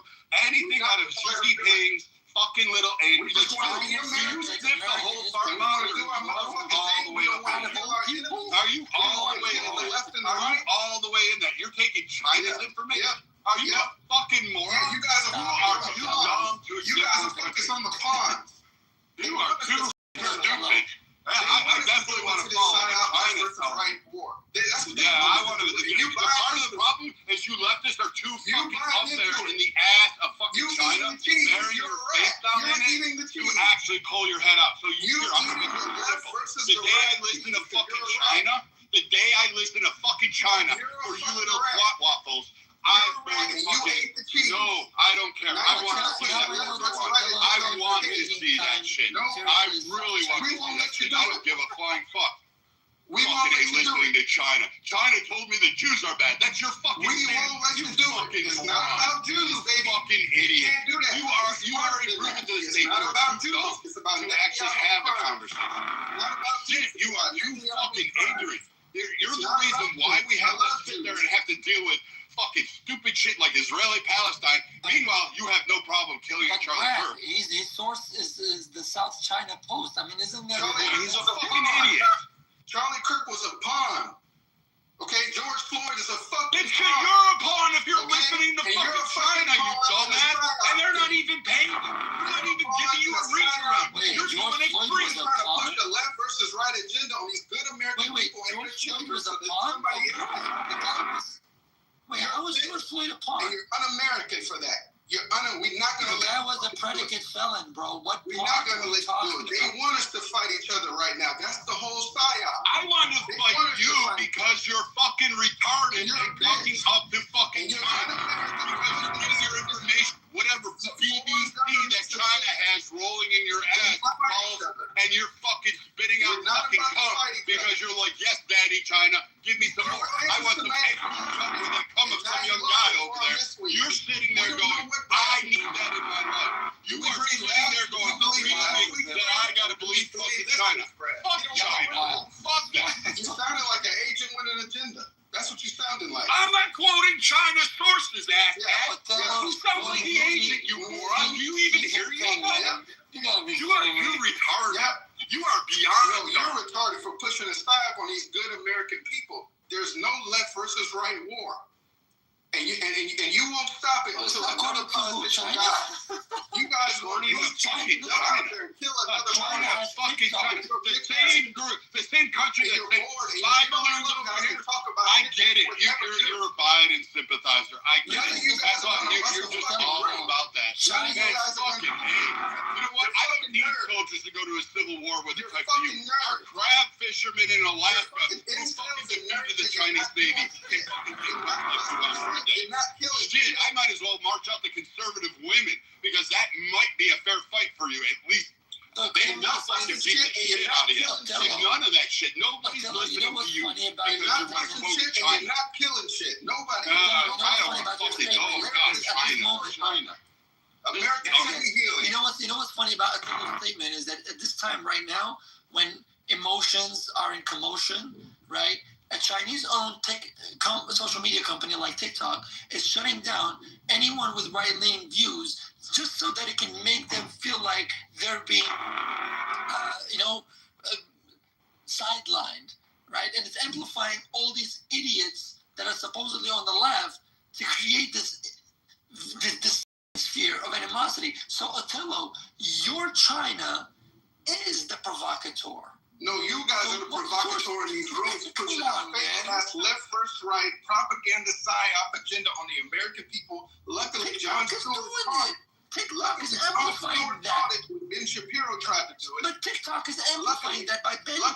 anything out of Xi Jinping's fucking little aid. We just want to be You Americans. sniff the whole fart We bottle do our motherfucking all thing. the We way don't up want in to there. kill our enemies. Are you all the way in On the there? left and the Are you right. all the way in there? You're taking China's information? Yeah. Are you a fucking moron? Yeah, you guys are too dumb to You guys are focused on the pawns. You are too stupid. I definitely want to follow China's right war. That's what yeah, I want to. You Part of the problem is you leftists are too fucking up there in the ass of fucking China, burying your face down in it to actually pull your head out. So you're the day I listen to fucking China, the day I listen to fucking China, for you little twat waffles, I'm going to fucking. No, I don't care. I want to see that. I want to see that shit. I really want to see that shit. I don't give a flying fuck. We won't let you do listening to China. China told me the Jews are bad. That's your fucking We thing. won't let you do it. It's not about Jews, baby. Fucking idiot. You can't do that. You are proven to the state. It's not about Jews. It's about to actually have a conversation. Not about Jews. You are fucking ignorant. You're the reason why we have to sit there and have to deal with fucking stupid shit like Israeli-Palestine. Meanwhile, you have no problem killing Charlie Kirk. His source is the South China Post. I mean, isn't that? He's a fucking idiot. Charlie Kirk was a pawn. Okay, George Floyd is a fucking Shit, pawn. you're a pawn if you're listening to And you're fucking a fucking China, you pawn dumbass. in And they're not even paying you. They're not even giving you a reach around. Wait, You're George doing it Floyd free. was a trying to pawn? push the left versus right agenda on these good American Wait, people and George their Floyd children was so a that pawn? somebody Wait, how was George Floyd a pawn? And you're un-American for that. We're not going to The let guy was a predicate felon, bro. What? We're not going to let you do it. They want us to fight each other right now. That's the whole psyop. I want to fight you because you're fucking retarded and fucking up to fucking China. Use your information, whatever BBC that China has rolling in your ass, balls, and you're fucking spitting out fucking cum because you're like, yes, daddy, China, give me some more. I want some extra cum of some young guy over there. You're sitting there going, I need that in my life. You are sitting there going, believe me, that I gotta believe fucking China. Fuck China. Fuck that. You sounded like an agent with an agenda. That's what you sound sounding like? I'm not quoting China's sources, ass. You sound like the agent, you moron. Do you even hear you? You're retarded. You are beyond. You're retarded for pushing a stab on these good American people. There's no left versus right war. And you won't stop it until another politician dies. You guys won't even fucking go out there and kill another China fucking the same group, the same country that takes 5 balloons over here. I get it. You're a Biden sympathizer. I get it. That's why you're just all about that. Man, fucking you know what? I don't need soldiers to go to a civil war with a type of you. Our crab fishermen in Alaska who fucking defeated the Chinese Navy can fucking get back. Shit, I might as well march out the conservative women because that might be a fair fight for you at least. They not fucking beat the shit out of you. None of that shit. Nobody's listening to you because you're going to quote China. You're not killing shit. Nobody. I don't fucking know. God, China. American healing. You know what's funny about a statement is that at this time right now, when emotions are in commotion, right? A Chinese-owned social media company like TikTok is shutting down anyone with right-leaning views just so that it can make them feel like they're being, sidelined, right? And it's amplifying all these idiots that are supposedly on the left to create this sphere of animosity. So, Otello, your China is the provocateur. No, you guys are the provocateur in these rooms pushing a fake-ass left versus right propaganda psyop agenda on the American people. Luckily, John Stewart TikTok is amplifying that. Ben Shapiro tried to do it. But TikTok is amplifying that by banning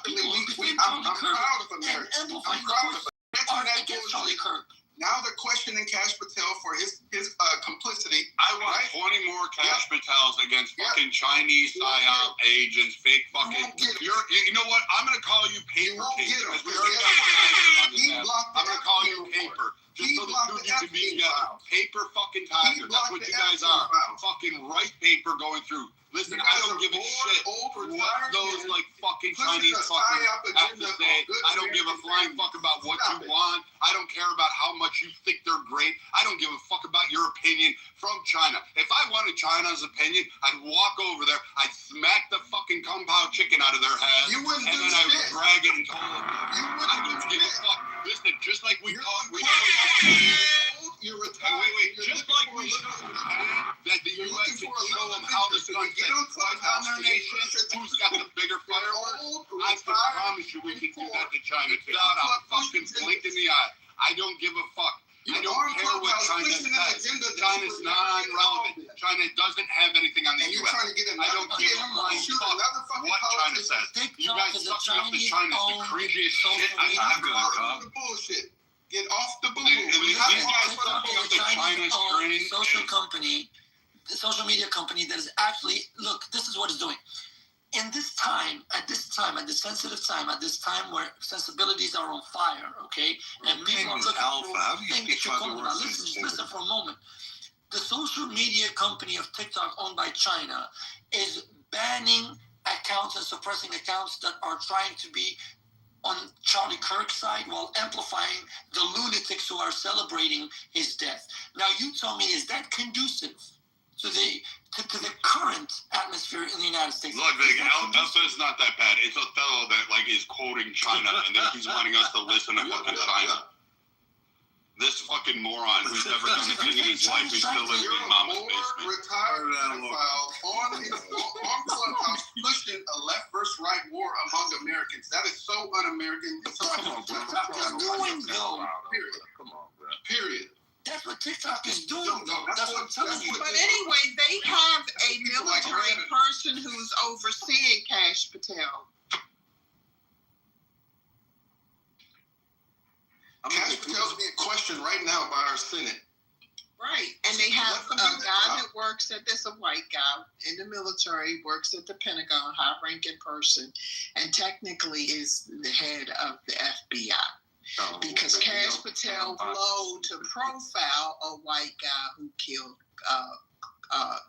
people I'm proud of America. And amplifying the against Charlie Kirk. Now they're questioning Kash Patel for his complicity. I want 20 more Kash Patels against fucking Chinese psyop agents, fake fucking. You know what? I'm gonna call you Paper King. I'm gonna call you Paper. Just so the two of you can be together. Paper fucking tiger. That's what you guys are. Fucking right paper going through. Listen, I don't give a shit what those like fucking Chinese fuckers have to say. I don't give a flying fuck about what you want. I don't care about how much you think they're great. I don't give a fuck about your opinion from China. If I wanted China's opinion, I'd walk over there, I'd smack the fucking kung pao chicken out of their head, and then I would drag it and told them. I don't give a fuck. Listen, just like we thought you're retired. Wait. Just like we that the U.S. can show them how the sun sets on their nation, who's got the bigger fireworks, I can promise you we can do that to China without a fucking blink in the eye. I don't give a fuck. I don't care what China says. China's non-relevant. China doesn't have anything on the U.S. I don't give a flying fuck what China says. You guys sucking up to China is the cringiest shit I'm not gonna bullshit. Get off the boo. These guys sucking up the China string. Social media company that is actually, look, this is what it's doing. In this time, at this sensitive time, at this time where sensibilities are on fire, okay? And people are looking for things that you're calling about. Listen for a moment. The social media company of TikTok owned by China is banning accounts and suppressing accounts that are trying to be on Charlie Kirk's side while amplifying the lunatics who are celebrating his death. Now, you tell me, is that conducive to the current atmosphere in the United States? Look, Elsa is not that bad. It's Othello that is quoting China, and then he's wanting us to listen to fucking China. This fucking moron who's never done a thing in his life, who's still living in mama's basement. Retired pedophile on Clubhouse pushing a left versus right war among Americans. That is so un-American. Come on, bro. Period. That's what TikTok is doing. That's what I'm telling you. But anyway, they have a military person who's overseeing Kash Patel. Kash Patel's being questioned right now by our Senate. Right, and they have a guy that works at this, a white guy in the military, works at the Pentagon, high-ranking person, and technically is the head of the FBI. Because Kash Patel vowed to profile a white guy who killed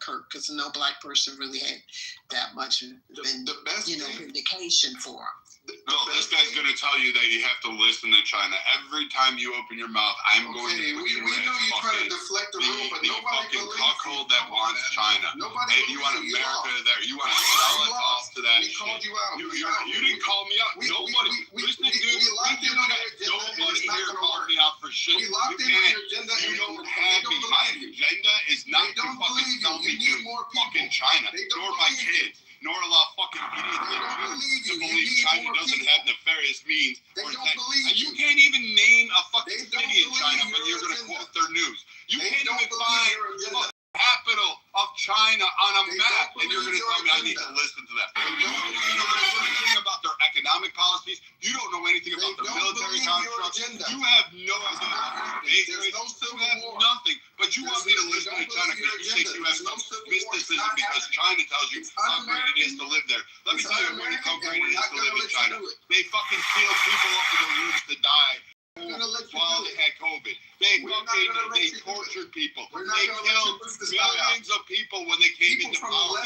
Kirk, because no black person really had that much vindication for him. No, this guy's going to tell you that you have to listen to China. Every time you open your mouth, I'm going to put you we know you're trying to deflect the room, but nobody fucking believes cuckold that wants China. Nobody Hey, you want America there. You want to sell us off to that shit. Called you out. You didn't call me out. Nobody. Listen, dude. Nobody here called me out for shit. We locked in on your agenda. You don't have me. My agenda is not to fucking sell me to fucking China, nor my kids. Nor allow fucking idiots to believe China doesn't have nefarious means. You can't even name a fucking city in China, but you're going to quote their news. You can't even find the capital of China on a map, and you're going to tell me I need to listen to that. You don't know anything about their economic policies. You don't know anything about their military construct. You have no idea. You have nothing. But you want me to listen to China because you think you have some mysticism because China tells you how great it is to live there. Let me tell you how great it is to live in China. They fucking sealed people up in their rooms to die while they had COVID. They tortured people. They killed millions of people when they came into power.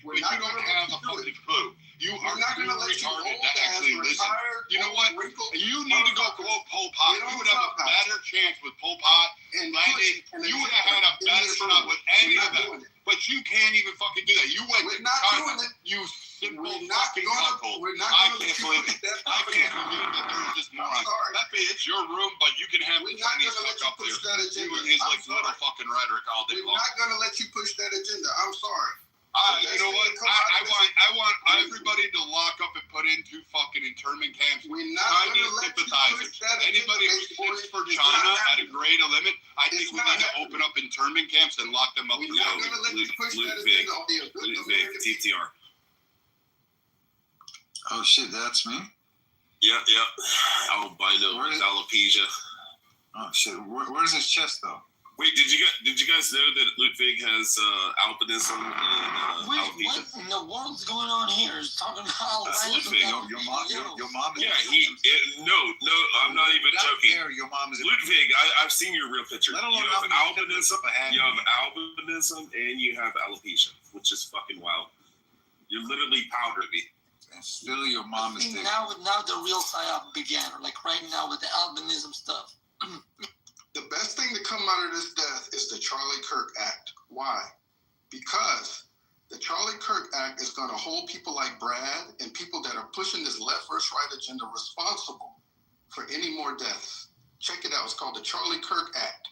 But you don't have a fucking clue. You are too retarded to actually listen. You know what? You need to go quote Pol Pot. You would have a better chance with Pol Pot and landing. You would have had a better shot with any of them. But you can't even fucking do that. You went to China. You simple fucking cuckold. I can't believe it. I can't believe that there's this moron. It's your room, but you can have the Chinese fuck up there. You and his like little fucking rhetoric all day long. We're not gonna let you push that agenda. I'm sorry. You know what? I want everybody to lock up and put into fucking internment camps. Chinese sympathizers. Anybody who sits for China at a great limit, I think we need to open up internment camps and lock them up. We're not gonna let you push that agenda on the American TTR. Oh shit, that's me? Yeah. Albino with alopecia. Oh shit, where's his chest though? Wait, did you guys know that Ludwig has albinism and alopecia? What in the world's going on here? Is talking about Ludwig. Your mom is. Yeah, no, I'm not even joking. Your mom is. Ludwig, I've seen your real picture. You have albinism. You have albinism, and you have alopecia, which is fucking wild. You're literally powder me. And still, your mom is. Now the real psyop began, like right now with the albinism stuff. The best thing to come out of this death is the Charlie Kirk Act. Why? Because the Charlie Kirk Act is going to hold people like Brad and people that are pushing this left versus right agenda responsible for any more deaths. Check it out. It's called the Charlie Kirk Act.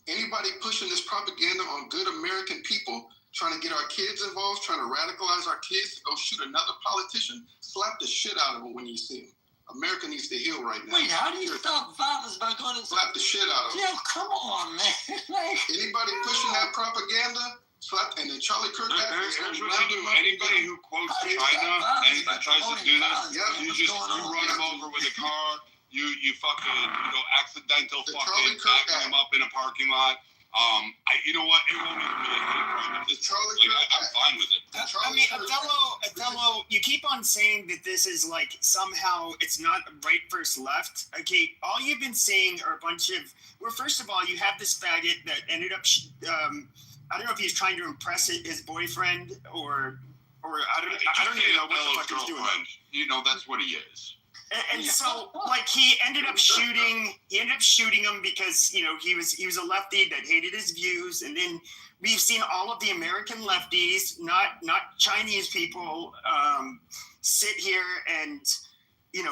Anybody pushing this propaganda on good American people, trying to get our kids involved, trying to radicalize our kids to go shoot another politician, slap the shit out of them when you see them. America needs to heal right now. Wait, how do you stop violence by going and slap the shit out of them? Yeah, come on, man. Anybody pushing that propaganda, slap, and then Charlie Kirk. Here's what you do. Anybody who quotes China and tries to do this, you run them over with a car. You fucking accidental fucking backing them up in a parking lot. You know what? It won't even be a hate crime. I'm fine with it. I mean, Othello, you keep on saying that this is like somehow it's not right versus left. Okay, all you've been saying are a bunch of. Well, first of all, you have this faggot that ended up. I don't know if he's trying to impress his boyfriend or I don't even know what the fuck he's doing. You know, that's what he is. And so, like, he ended up shooting him because he was a lefty that hated his views, and then we've seen all of the American lefties, not Chinese people, sit here and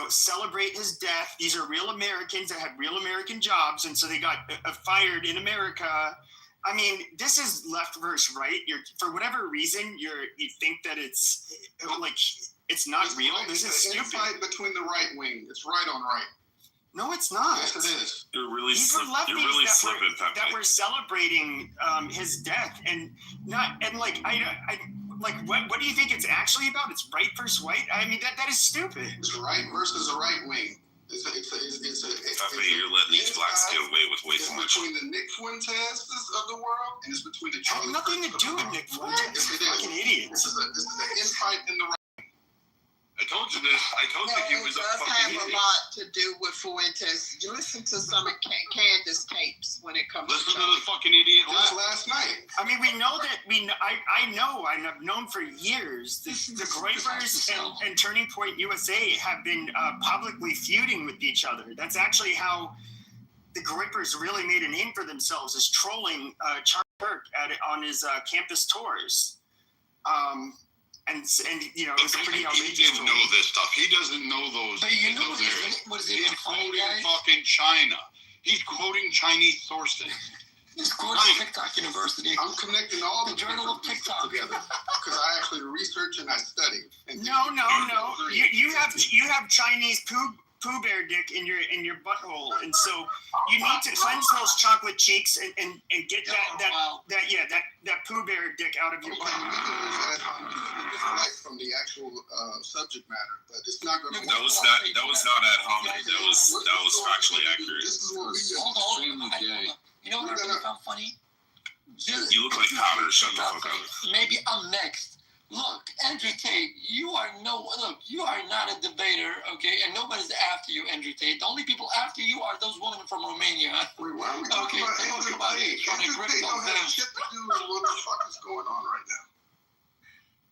celebrate his death. These are real Americans that had real American jobs, and so they got fired in America. I mean, this is left versus right. For whatever reason, you think that it's like. It's not real. This is stupid. It's a fight between the right wing. It's right on right. No, it's not. Yes, it is. You're really slipping, that were celebrating his death, and what do you think it's actually about? It's right versus white. I mean, that is stupid. It's right versus the right wing. I think you're letting these blacks get away with way too much. It's between the Nick Fuentes of the world, and it's between the Charlie. Nothing to do with Nick Fuentes. Yes, it is. Fucking idiot. This is an infight in the right. I told you this. I told you he was a does fucking have idiot. a lot to do with Fuentes. You listen to some of Candace tapes when it comes Listen to to the fucking idiot last night. I mean, we know that I know and I've known for years the Groypers and Turning Point USA have been publicly feuding with each other. That's actually how the Groypers really made a name for themselves, is trolling Charlie Kirk on his campus tours. And you know, it was pretty outrageous. He didn't know this stuff. He doesn't know those. But you know what is He's quoting fucking China. He's quoting Chinese sources. He's quoting TikTok University. I'm connecting all the Journal of TikTok together because I actually research and I study. And No. You have Chinese Pooh Bear dick in your butthole, and so you need to cleanse those chocolate cheeks and get that Pooh Bear dick out of your butthole. From the actual subject matter, but it's not going to. That was not ad hominem. That was factually accurate. This is what we do. Extremely gay. You know what I found funny? You look like powder. Shut the fuck up. Maybe I'm next. Look, Andrew Tate, you are not a debater, okay? And nobody's after you, Andrew Tate. The only people after you are those women from Romania. Wait, why are we talking about Andrew Tate? Andrew Tate don't have shit to do with what the fuck is going on right now.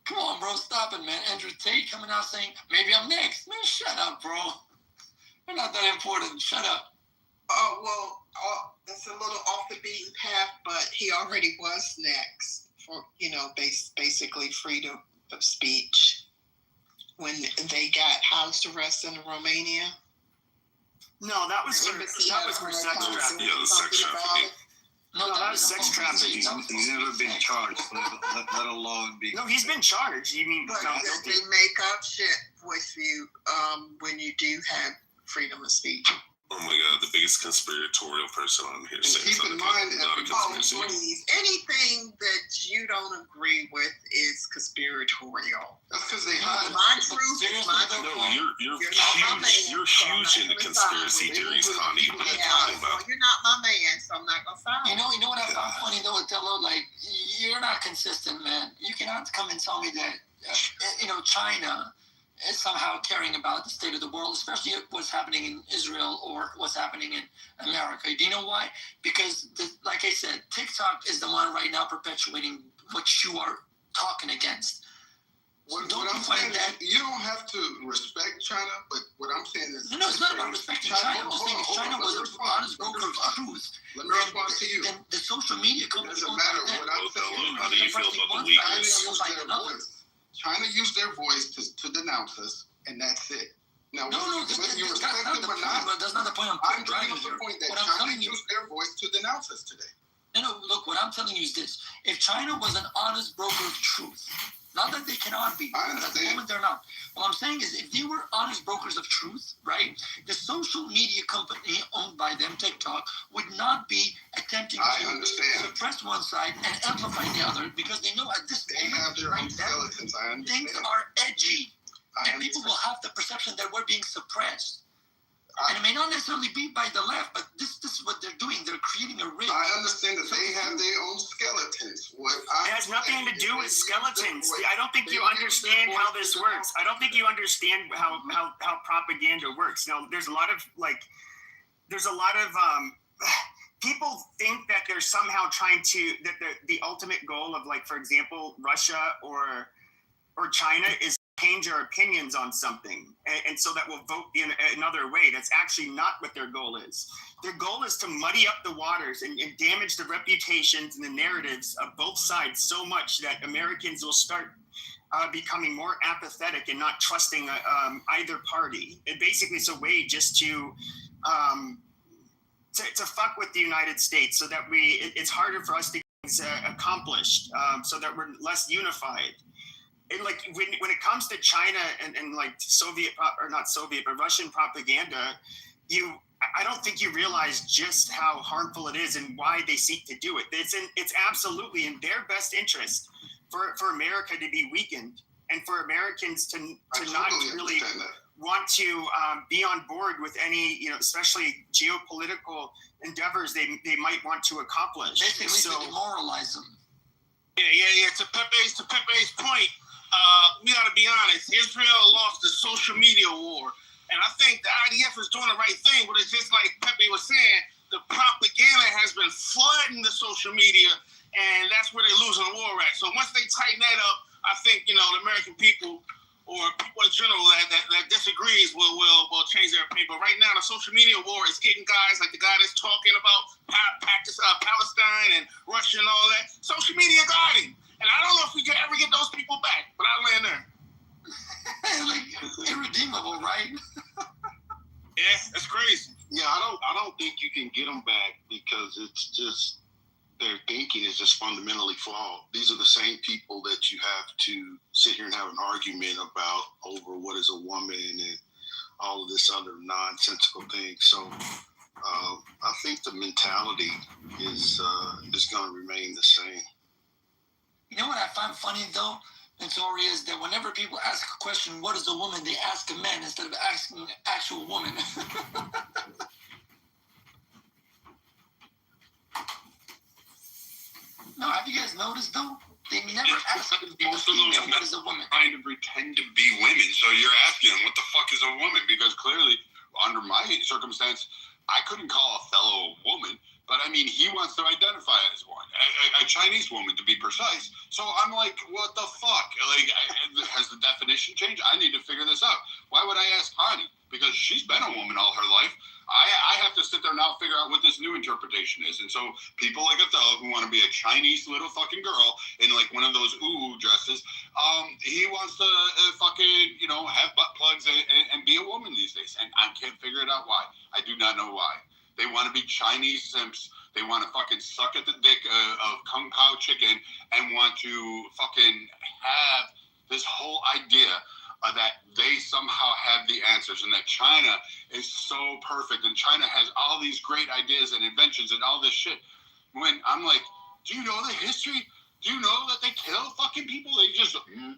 Come on, bro, stop it, man. Andrew Tate coming out saying, maybe I'm next. Man, shut up, bro. You're not that important. Shut up. Oh, well, that's a little off the beaten path, but he already was next. For, you know, basically freedom of speech when they got house arrest in Romania. No, that was for sex trafficking. Yeah, the sex trafficking. No, that was sex trafficking. He's never been charged, let alone be. No, he's been charged. You mean? But they make up shit with you when you do have freedom of speech. Oh my god, the biggest conspiratorial person on here saying keep in mind, conspiracy. Anything that you don't agree with is conspiratorial. That's because they hide. My truth is my truth. No, you're huge into conspiracy theories, Connie. What are you talking about? You're not my man, so I'm not gonna sign. You know what I found funny though, Otello? Like, you're not consistent, man. You cannot come and tell me that China is somehow caring about the state of the world, especially what's happening in Israel or what's happening in America. Do you know why? Because, like I said, TikTok is the one right now perpetuating what you are talking against. What I'm saying is, you don't have to respect China, but what I'm saying is... No, it's not about respecting China. I'm just saying if China was an honest broker of truth, let me respond to you. Then the social media companies... It doesn't matter what I'm saying. How do you feel about the weakness? China used their voice to denounce us, and that's it. Now, whether you respect them or not, but that's not the point I'm bringing up the point that China used their voice to denounce us today. No, look, what I'm telling you is this. If China was an honest broker of truth, not that they cannot be, at the moment they're not. What I'm saying is if they were honest brokers of truth, right, the social media company owned by them, TikTok, would not be attempting to suppress one side and amplify the other because they know at this moment, have their own skeletons. I understand. Things are edgy. And people will have the perception that we're being suppressed. And it may not necessarily be by the left, but this is what they're doing. They're creating a rift. I understand that they have their own skeletons. It has nothing to do with skeletons. I don't think you understand how this works. I don't think you understand how propaganda works. Now, there's a lot of people think that they're somehow trying to, that the ultimate goal of, like, for example, Russia or China is change our opinions on something, and so that we'll vote in another way. That's actually not what their goal is. Their goal is to muddy up the waters and damage the reputations and the narratives of both sides so much that Americans will start becoming more apathetic and not trusting either party. It basically is a way just to fuck with the United States, so that it's harder for us to get things accomplished, so that we're less unified. And like when it comes to China and like Russian propaganda, I don't think you realize just how harmful it is and why they seek to do it. It's absolutely in their best interest for America to be weakened and for Americans to not really want to be on board with any, especially geopolitical endeavors they might want to accomplish. Basically, to demoralize them. Yeah. To Pepe's point. we got to be honest. Israel lost the social media war. And I think the IDF is doing the right thing, but it's just like Pepe was saying, the propaganda has been flooding the social media, and that's where they're losing the war at. So once they tighten that up, I think, the American people or people in general that disagrees will change their opinion. But right now, the social media war is getting guys like the guy that's talking about Palestine and Russia and all that. Social media got him. And I don't know if we can ever get those people back, but I'll land there. Like, irredeemable, right? Yeah, that's crazy. Yeah, I don't think you can get them back because it's just their thinking is just fundamentally flawed. These are the same people that you have to sit here and have an argument about over what is a woman and all of this other nonsensical thing. So I think the mentality is going to remain the same. You know what I find funny though, Notori, is that whenever people ask a question, what is a woman, they ask a man instead of asking an actual woman. No, have you guys noticed though? They never ask most of those what is a woman. Trying to pretend to be women, so you're asking them what the fuck is a woman? Because clearly, under my circumstance, I couldn't call Othello a woman, but I mean, he wants to identify as one, a Chinese woman to be precise. So I'm like, what the fuck? Like, has the definition changed? I need to figure this out. Why would I ask Hani? Because she's been a woman all her life. I have to sit there now and figure out what this new interpretation is. And so people like Othello who want to be a Chinese little fucking girl in like one of those dresses, he wants to fucking, have butt plugs and be a woman these days. And I can't figure it out why. I do not know why. They want to be Chinese simps. They want to fucking suck at the dick of Kung Pao chicken and want to fucking have this whole idea that they somehow have the answers and that China is so perfect and China has all these great ideas and inventions and all this shit. When I'm like, do you know the history? Do you know that they kill fucking people? They just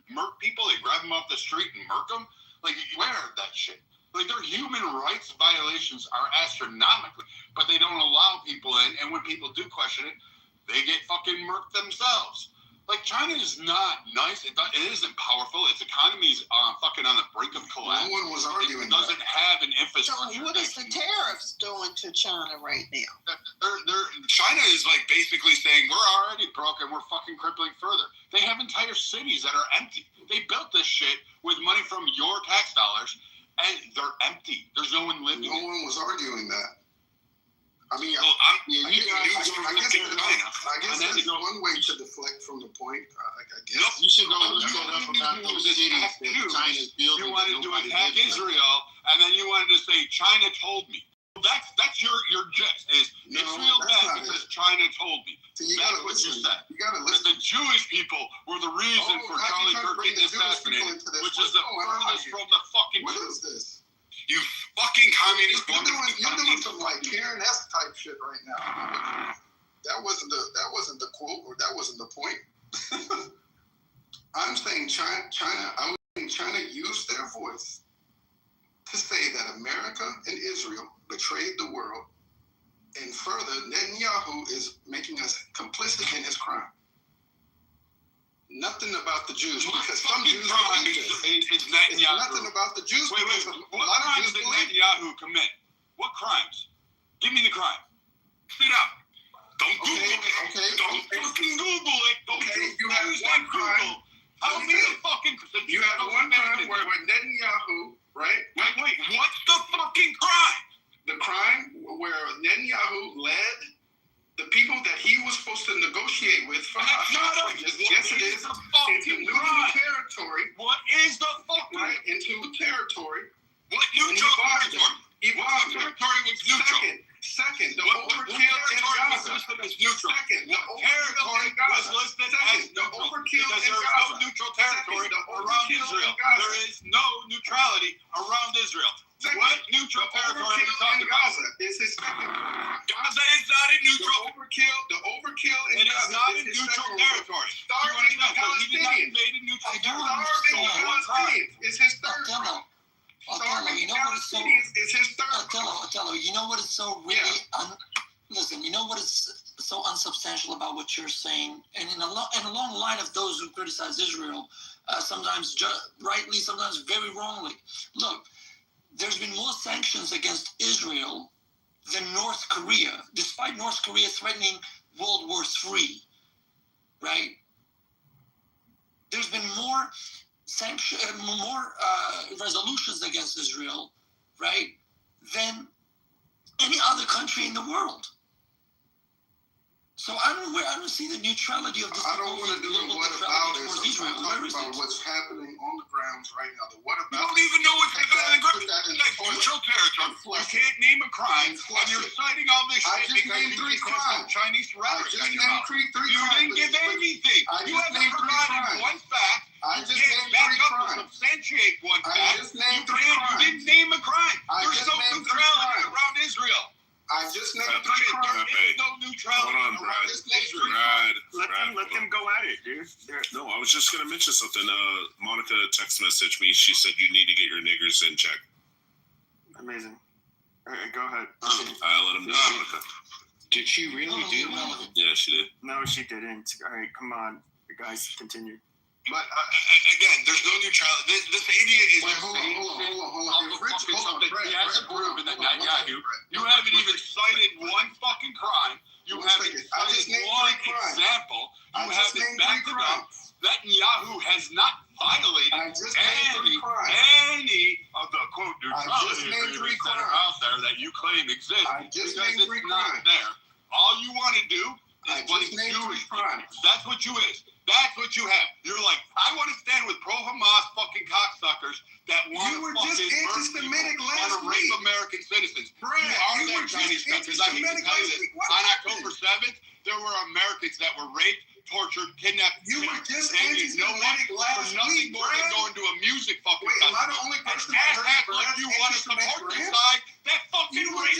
murk people. They grab them off the street and murk them. Like, where that shit? Like, their human rights violations are astronomical, but they don't allow people in. And when people do question it, they get fucking murked themselves. Like, China is not nice. It isn't powerful. Its economy is fucking on the brink of collapse. No one was arguing It doesn't have an infrastructure. So what is the tariffs doing to China right now? China is like basically saying we're already broke and we're fucking crippling further. They have entire cities that are empty. They built this shit with money from your tax dollars, and they're empty. There's no one living. No one was arguing that. I mean, I guess that's one way to deflect from the point. I guess you should go look up about those cities that China's building. You wanted to attack Israel, and then you wanted to say China told me. That's your gist. Is Israel bad because China told me? That's what you said. You gotta listen. The Jewish people were the reason for Charlie Kirk getting assassinated, which is the furthest from the fucking truth. What is this? You fucking communist. You're doing some like Karen-esque type shit right now. That wasn't the quote, or that wasn't the point. I'm saying China used their voice to say that America and Israel betrayed the world, and further, Netanyahu is making us complicit in his crime. Nothing about the Jews, because some Jews believe this. It's nothing about the Jews. Wait. What crimes did Netanyahu commit? What crimes? Give me the crime. Spit up. Don't Google it. Okay. Don't fucking Google it. You have one crime. How many fucking? You have one crime where Netanyahu, right? Wait. What's the fucking crime? The crime where Netanyahu led the people that he was supposed to negotiate with from Yes, it is. Into new territory. What is the fucking right? Into territory. What neutral territory? What territory was neutral? Second, the overkill in Gaza. Second, the territory was listed as the overkill in Gaza. There is no neutral territory around Israel. There is no neutrality around Israel. What neutral territory are you talking about? Gaza is his second. Gaza is not a neutral. The overkill in Gaza is not a neutral territory. Starving the Palestinians. Is his third. Othello, you know what is so is his third. Othello, you know what is so really listen, you know what is so unsubstantial about what you're saying, and in a long line of those who criticize Israel, sometimes rightly, sometimes very wrongly. Look, there's been more sanctions against Israel than North Korea, despite North Korea threatening World War III, right? There's been more resolutions against Israel, right, than any other country in the world. So I don't see the neutrality of this. I don't want to do the what about it. I'm talking about what's happening on the grounds right now. The what about? You don't even know what's happening on the ground. That's neutral territory. You can't name a crime, and you're citing all this shit because you just have some Chinese rhetoric on your mouth. You didn't give anything. You haven't provided one fact. I just named 3 crimes. Substantiate one fact. You didn't name a crime. There's no neutrality around Israel. I just named 3 crimes. There's no neutrality around Israel. Let them go at it, dude. No, I was just gonna mention something. Monica text messaged me. She said you need to get your niggers in check. Amazing. All right, go ahead. I let him know, Monica. Did she really do that? Yeah, she did. No, she didn't. All right, come on, you guys, continue. But again, there's no neutrality. This idiot is hold on. He hasn't proven that Netanyahu. You haven't even cited one fucking crime. You haven't cited one example. You haven't backed it up. Netanyahu has not violated any of the quote neutrality agreements that are out there that you claim exist. Because it's not there. All you want to do is what it's doing. That's what you is. That's what you have. You're like, I want to stand with pro-Hamas fucking cocksuckers that want to fucking rape American citizens. Brad, you are that Chinese because I hate to tell you this. On October 7th, there were Americans that were raped, tortured, kidnapped. You were just anti-Semitic last week, more than going to a music fucking festival. Am I the only person that heard like you want to support the side that fucking rapes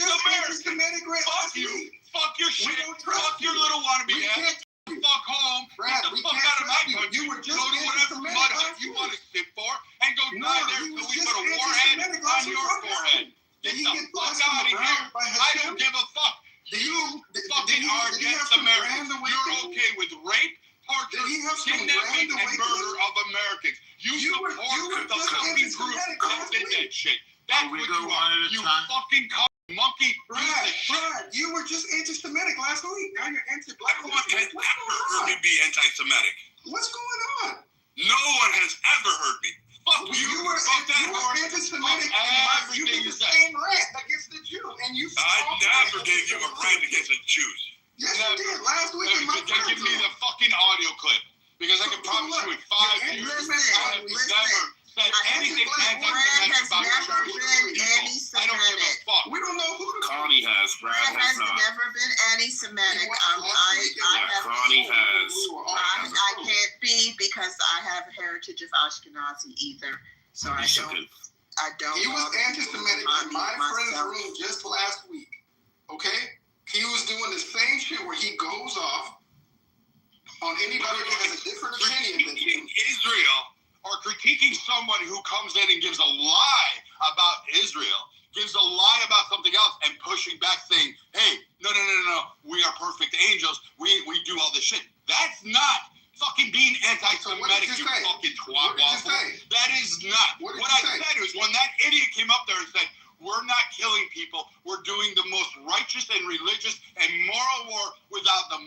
Americans? Fuck you. Fuck your shit. Fuck your little wannabe ass. Fuck home, Brad, get the fuck out of my country. You were just go to whatever mud hut you want to sit for and go die there until we put a warhead on your forehead. Get the fuck out of here. I don't give a fuck. You fucking are against Americans. You're okay with rape, torture, kidnapping, and murder of Americans. You support the fucking group that did that shit. That's what you are. You fucking monkey. Brad, you were just anti-Semitic last week. Now you're anti-black. No one has ever heard me be anti-Semitic. What's going on? No one has ever heard me. Fuck you. You were anti-Semitic. You did the same rant against the Jew, and you. I never gave you a rant against the Jews. Yes, you did. Last week in my Give me the fucking audio clip because I can promise you in 5 years I have never said anything anti-Semitic about Jewish people. I don't give a fuck. We don't know who the Connie has. Brad has not. Never been anti-Semitic. Connie has. I can't be because I have a heritage of Ashkenazi either. So I don't. He was anti-Semitic in my friend's room just last week. Okay? He was doing the same shit where he goes off on anybody that has a different opinion than him. Israel or critiquing someone who comes in and gives a lie about Israel, gives a lie about something else, and pushing back saying, hey, no, we are perfect angels. We do all this shit. That's not fucking being anti-Semitic, you fucking twat waffle. That is not. What I said was when that idiot came up there and said, we're not killing people. We're doing the most righteous and religious and moral war without the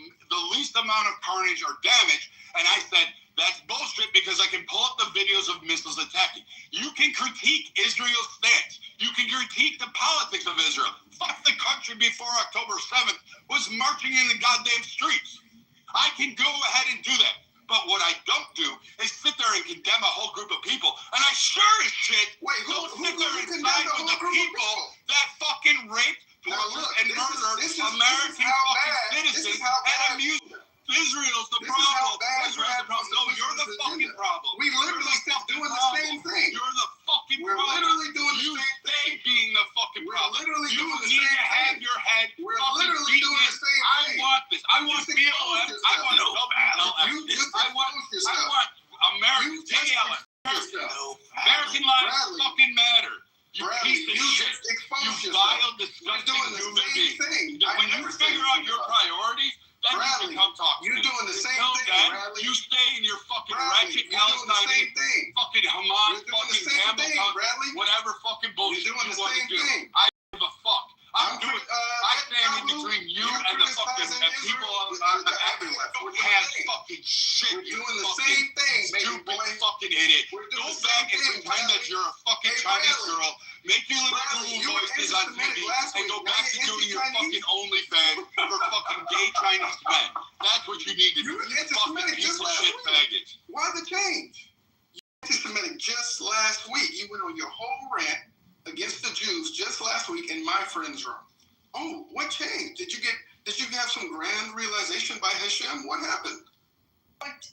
least amount of carnage or damage. And I said, that's bullshit because I can pull up the videos of missiles attacking. You can critique Israel's stance. You can critique the politics of Israel. Fuck the country before October 7th was marching in the goddamn streets. I can go ahead and do that. But what I don't do is sit there and condemn a whole group of people. And I sure as shit don't sit there and side with the people that fucking raped, tortured, and murdered American fucking citizens and abused. Israel's the problem. Israel's the problem. No, you're the fucking problem. We literally still doing the same thing. You're the fucking We're problem. literally doing the you same thing. being the fucking problem. We're literally you doing the need same to have thing. your head. We're fucking literally doing the beaten. same I thing. want this. I want BLM. I want I want American JLM. American lives fucking matter. You piece of shit. You vile, disgusting human being. When you figure out your priorities, then you can come talk to me. You're doing the same Until thing, then, Bradley. you stay in your fucking Bradley, ratchet you're doing the Palestinian same thing. fucking shit. We're doing the same thing, baby Stupid boy. fucking idiot. We're doing Go the back same and thing, pretend that Bradley. you're a fucking Hey, Chinese Bradley. girl. Make your Bradley, little you were voices on anti-Semitic TV last and week. go Now back to you're doing your anti-Chinese? fucking OnlyFans for fucking gay Chinese men. That's what you need to do. You were You fucking anti-Semitic piece just of last shit week. faggot. Why the change? You were anti-Semitic just last week. You went on your whole rant against the Jews just last week in my friend's room. Oh, what changed? Did you have some grand realization by Hashem? What happened?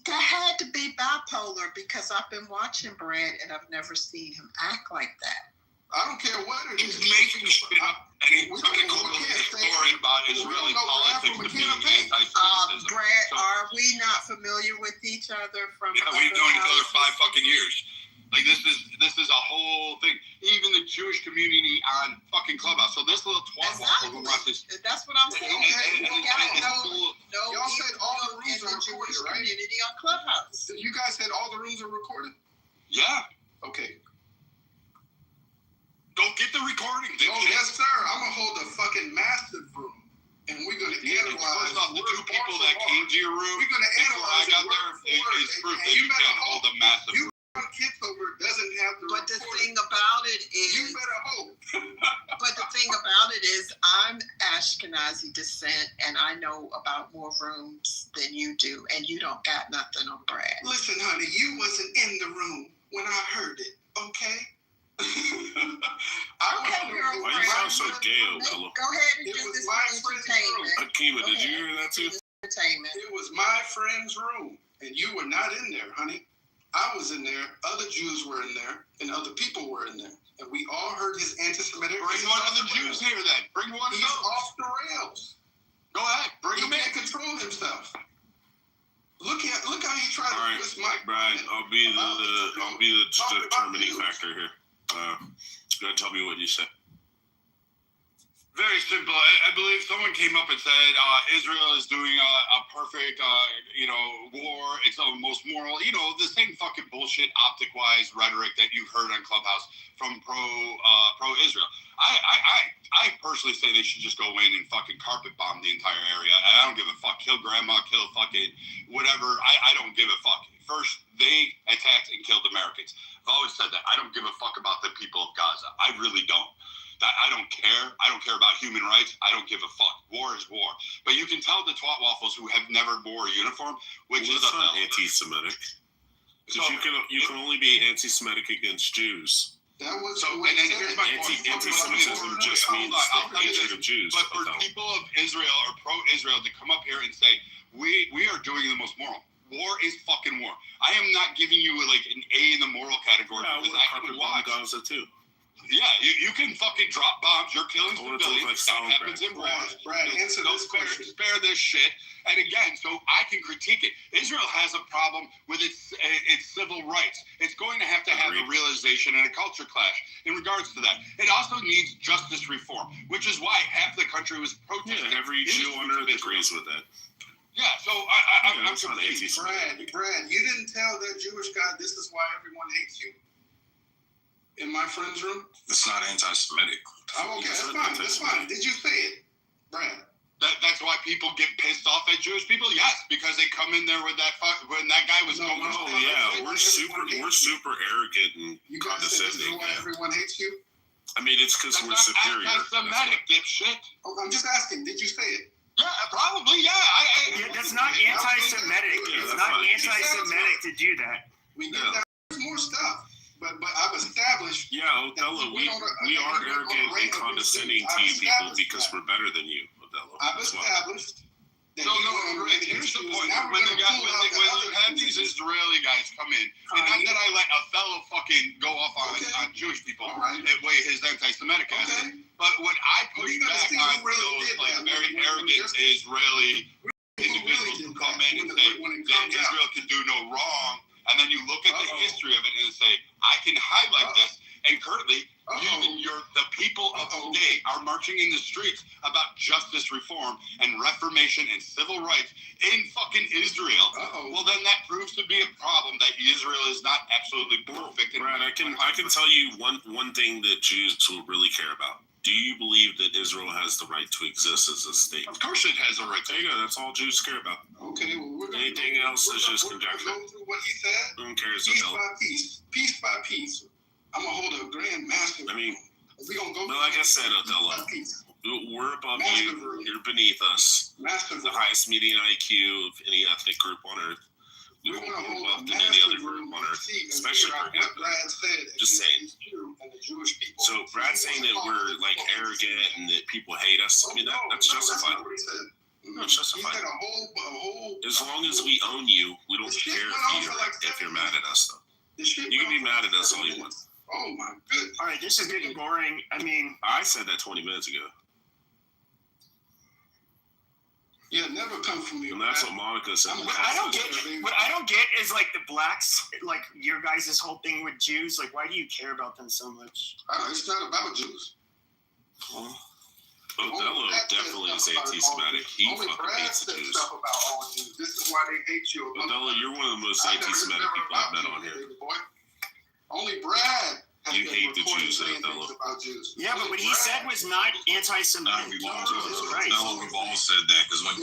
That had to be bipolar because I've been watching Brad and I've never seen him act like that. I don't care what it is. He's making shit up and he's fucking quoting a story about Israeli politics and being anti-Semitism. Brad, are we not familiar with each other from Yeah, we've known each other 5 fucking years. Like this is a whole thing. Even the Jewish community on fucking Clubhouse. So this little twat waffle who runs this. That's what I'm saying. Y'all said all the rooms are recorded, right? Community on Clubhouse. So you guys said all the rooms are recorded? Yeah. Okay. Go get the recording. Oh, yes, sir. I'm gonna hold a fucking massive room, and we're gonna analyze. First off, the 2 people that came to your room We're gonna before I analyze got it there word is proof and that you can't hold a massive room. Kitover doesn't have the. But the thing about it is, you better hope. But the thing about it is, I'm Ashkenazi descent, and I know about more rooms than you do, and you don't got nothing on Brad. Listen, honey, you wasn't in the room when I heard it. Okay. Why you sound so gay, Othello? Go ahead and do this for entertainment. Akima, did you hear that too? Entertainment. It was my friend's room, and you were not in there, honey. I was in there, other Jews were in there, and other people were in there. And we all heard his anti-Semitic. Bring one of the Jews here then. Bring one of He's those. off the rails. Go ahead. Bring him in. He can't control himself. Look how he tried All to right, twist Mike. Brian, I'll be the determining factor here. Go ahead, tell me what you said. Very simple. I believe someone came up and said Israel is doing a perfect, war. It's the most moral. The same fucking bullshit, optic-wise rhetoric that you've heard on Clubhouse from pro-Israel. I personally say they should just go in and fucking carpet bomb the entire area. I don't give a fuck. Kill grandma, kill fucking whatever. I don't give a fuck. First, they attacked and killed Americans. I've always said that. I don't give a fuck about the people of Gaza. I really don't. I don't care. I don't care about human rights. I don't give a fuck. War is war. But you can tell the twat waffles who have never wore a uniform, which is not anti-Semitic. Because you can only be anti-Semitic against Jews. That was and here's my point. Anti-Semitism just means the hatred of Jews. But for people of Israel or pro-Israel to come up here and say we are doing the most moral. War is fucking war. I am not giving you like an A in the moral category because I can watch. Gaza too. Yeah, you can fucking drop bombs. You're killing civilians. That happens in wars. Brad, answer Don't this question. spare this shit. And again, so I can critique it. Israel has a problem with its civil rights. It's going to have a realization and a culture clash in regards to that. It also needs justice reform, which is why half the country was protesting. Yeah, every Jew on earth agrees with that. Yeah, so I'm confused. Brad, you didn't tell that Jewish guy this is why everyone hates you. In my friend's room? It's not anti-Semitic. Oh, okay, that's fine. Did you say it, Brad? That's why people get pissed off at Jewish people. Yes, because they come in there with when that guy was going. We're super arrogant and you guys said this is why everyone hates you. I mean, it's because we're superior. Anti-Semitic dipshit. Oh, I'm just asking. Did you say it? Yeah, probably. Yeah. That's not anti-Semitic. It's not anti-Semitic to do that. We get that. There's more stuff. But I've established. Yeah, Othello, we are arrogant and condescending to you people because we're better than you, Othello. I've established. Here's the point. When you have these Israeli guys come in, and not that I let Othello fucking go off on Jewish people, his anti-Semitic attitude, but when I push back on those very arrogant Israeli individuals who come in and say that Israel can do no wrong, and then you look at the history of it and say, I can highlight this, and currently, the people of today are marching in the streets about justice reform and reformation and civil rights in fucking Israel. Well, then that proves to be a problem that Israel is not absolutely perfect. Brad, I can tell you one thing that Jews will really care about. Do you believe that Israel has the right to exist as a state? Of course it has a right to. There you go. That's all Jews care about. Okay, well, Anything else is just conjecture. Go through what he said. Who cares Piece about? by piece, piece by piece. I'm gonna hold a grand master. I mean, we gonna go. but like I said, Othello, we're above you. You're beneath us. The highest median IQ of any ethnic group on Earth. We won't be above than any other group on Earth, especially for him. Just saying. So Brad's saying that we're like arrogant and that people hate us. I mean, that's justified. No, it's justified. As long as we own you, we don't care if you're mad at us, though. You can be mad at us all you want. Oh my goodness. All right, this is getting boring. I mean, I said that 20 minutes ago. Yeah, never come from me. And that's what Monica said. What I don't get is like the blacks, like your guys' whole thing with Jews. Like, why do you care about them so much? It's not about Jews. Othello definitely is anti-Semitic. He fucking hates the Jews. Stuff about all Jews. This is why they hate you. Othello, you're one of the most anti-Semitic people I've met on here. Only Brad. You hate the Jews, Othello. Yeah, but what he said was not anti-Semitic. We've all said that because when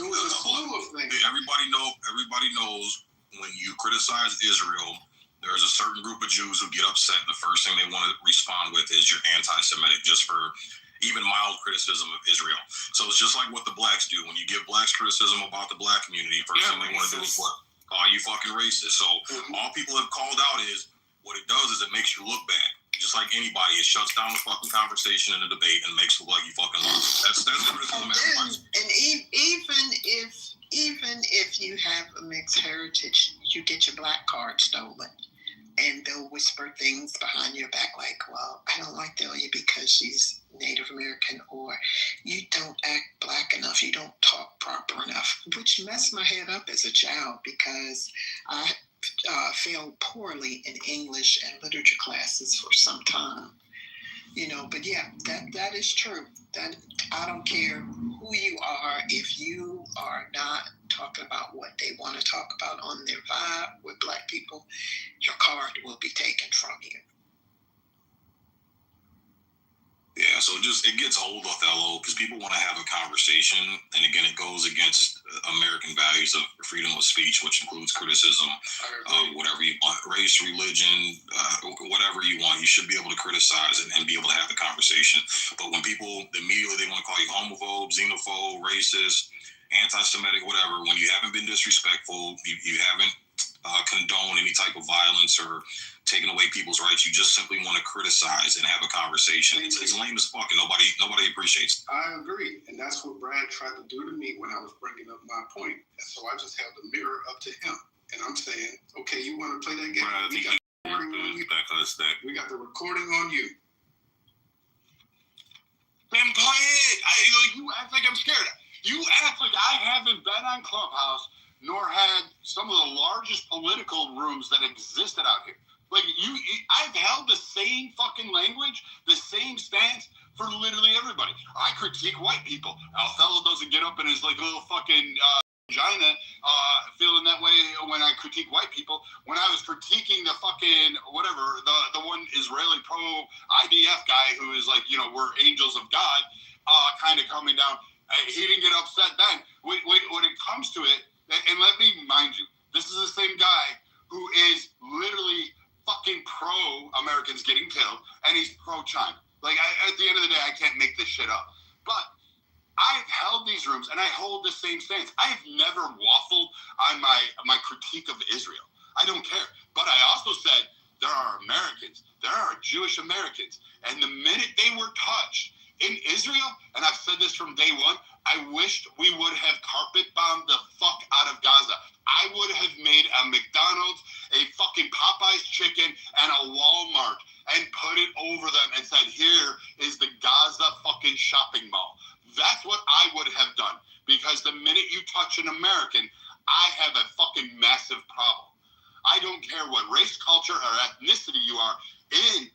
everybody knows when you criticize Israel, there's a certain group of Jews who get upset, and the first thing they want to respond with is you're anti-Semitic, just for even mild criticism of Israel. So it's just like what the blacks do. When you give blacks criticism about the black community, first thing they want to do is what? Oh, you fucking racist. So all people have called out is what it does is it makes you look bad. Just like anybody, it shuts down the fucking conversation and the debate and makes it look like you fucking lost. That's the criticism everybody. And even if you have a mixed heritage, you get your black card stolen, and they'll whisper things behind your back like, "Well, I don't like Delia because she's Native American," or "You don't act black enough, you don't talk proper enough," which messed my head up as a child because I failed poorly in English and literature classes for some time, but yeah, that is true. That I don't care who you are, if you are not talking about what they want to talk about on their vibe with black people, your card will be taken from you. Yeah, so it gets old, Othello, because people want to have a conversation, and again, it goes against American values of freedom of speech, which includes criticism, whatever you want, race, religion, whatever you want. You should be able to criticize and be able to have the conversation. But when people immediately they want to call you homophobe, xenophobe, racist, anti-Semitic, whatever, when you haven't been disrespectful, you haven't condoned any type of violence or taking away people's rights, you just simply want to criticize and have a conversation. It's lame as fuck, and nobody appreciates it. I agree, and that's what Brad tried to do to me when I was bringing up my point. And so I just held the mirror up to him, and I'm saying, okay, you want to play that game? Brad, we got the recording on you. Back on his neck. We got the recording on you. Then play it. You act like I'm scared. You act like I haven't been on Clubhouse nor had some of the largest political rooms that existed out here. Like I've held the same fucking language, the same stance for literally everybody. I critique white people. Othello doesn't get up in his like little fucking vagina feeling that way when I critique white people. When I was critiquing the fucking whatever, the one Israeli pro IDF guy who is like, we're angels of God, kind of coming down. He didn't get upset then. When it comes to it, and let me mind you, this is the same guy who is literally fucking pro-Americans getting killed, and he's pro-China. Like, at the end of the day, I can't make this shit up. But I've held these rooms, and I hold the same stance. I have never waffled on my critique of Israel. I don't care. But I also said there are Americans, there are Jewish Americans, and the minute they were touched in Israel, and I've said this from day one, I wished we would have carpet bombed the fuck out of Gaza. I would have made a McDonald's, a fucking Popeye's chicken, and a Walmart and put it over them and said, here is the Gaza fucking shopping mall. That's what I would have done. Because the minute you touch an American, I have a fucking massive problem. I don't care what race, culture, or ethnicity you are in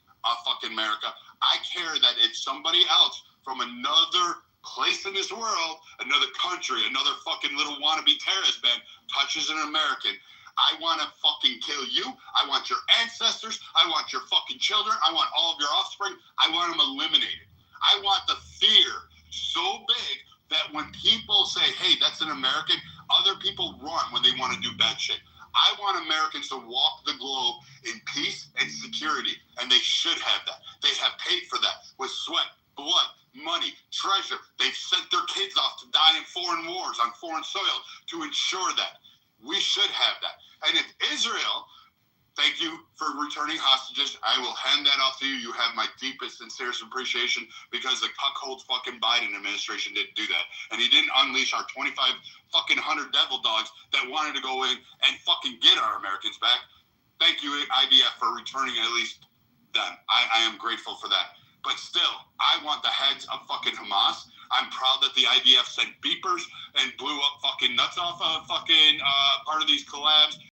fucking America. I care that if somebody else from another place in this world, another country, another fucking little wannabe terrorist band touches an American, I want to fucking kill you. I want your ancestors. I want your fucking children. I want all of your offspring. I want them eliminated. I want the fear so big that when people say, hey, that's an American, other people run when they want to do bad shit. I want Americans to walk the globe in peace and security, and they should have that. They have paid for that with sweat, blood, money, treasure. They've sent their kids off to die in foreign wars on foreign soil to ensure that. We should have that. And if Israel, thank you for returning hostages. I will hand that off to you. You have my deepest, sincerest appreciation because the cuckold fucking Biden administration didn't do that. And he didn't unleash our 25 fucking 100 devil dogs that wanted to go in and fucking get our Americans back. Thank you, IDF, for returning at least them. I am grateful for that. But still, I want the heads of fucking Hamas. I'm proud that the IDF sent beepers and blew up fucking nuts off of fucking part of these collabs.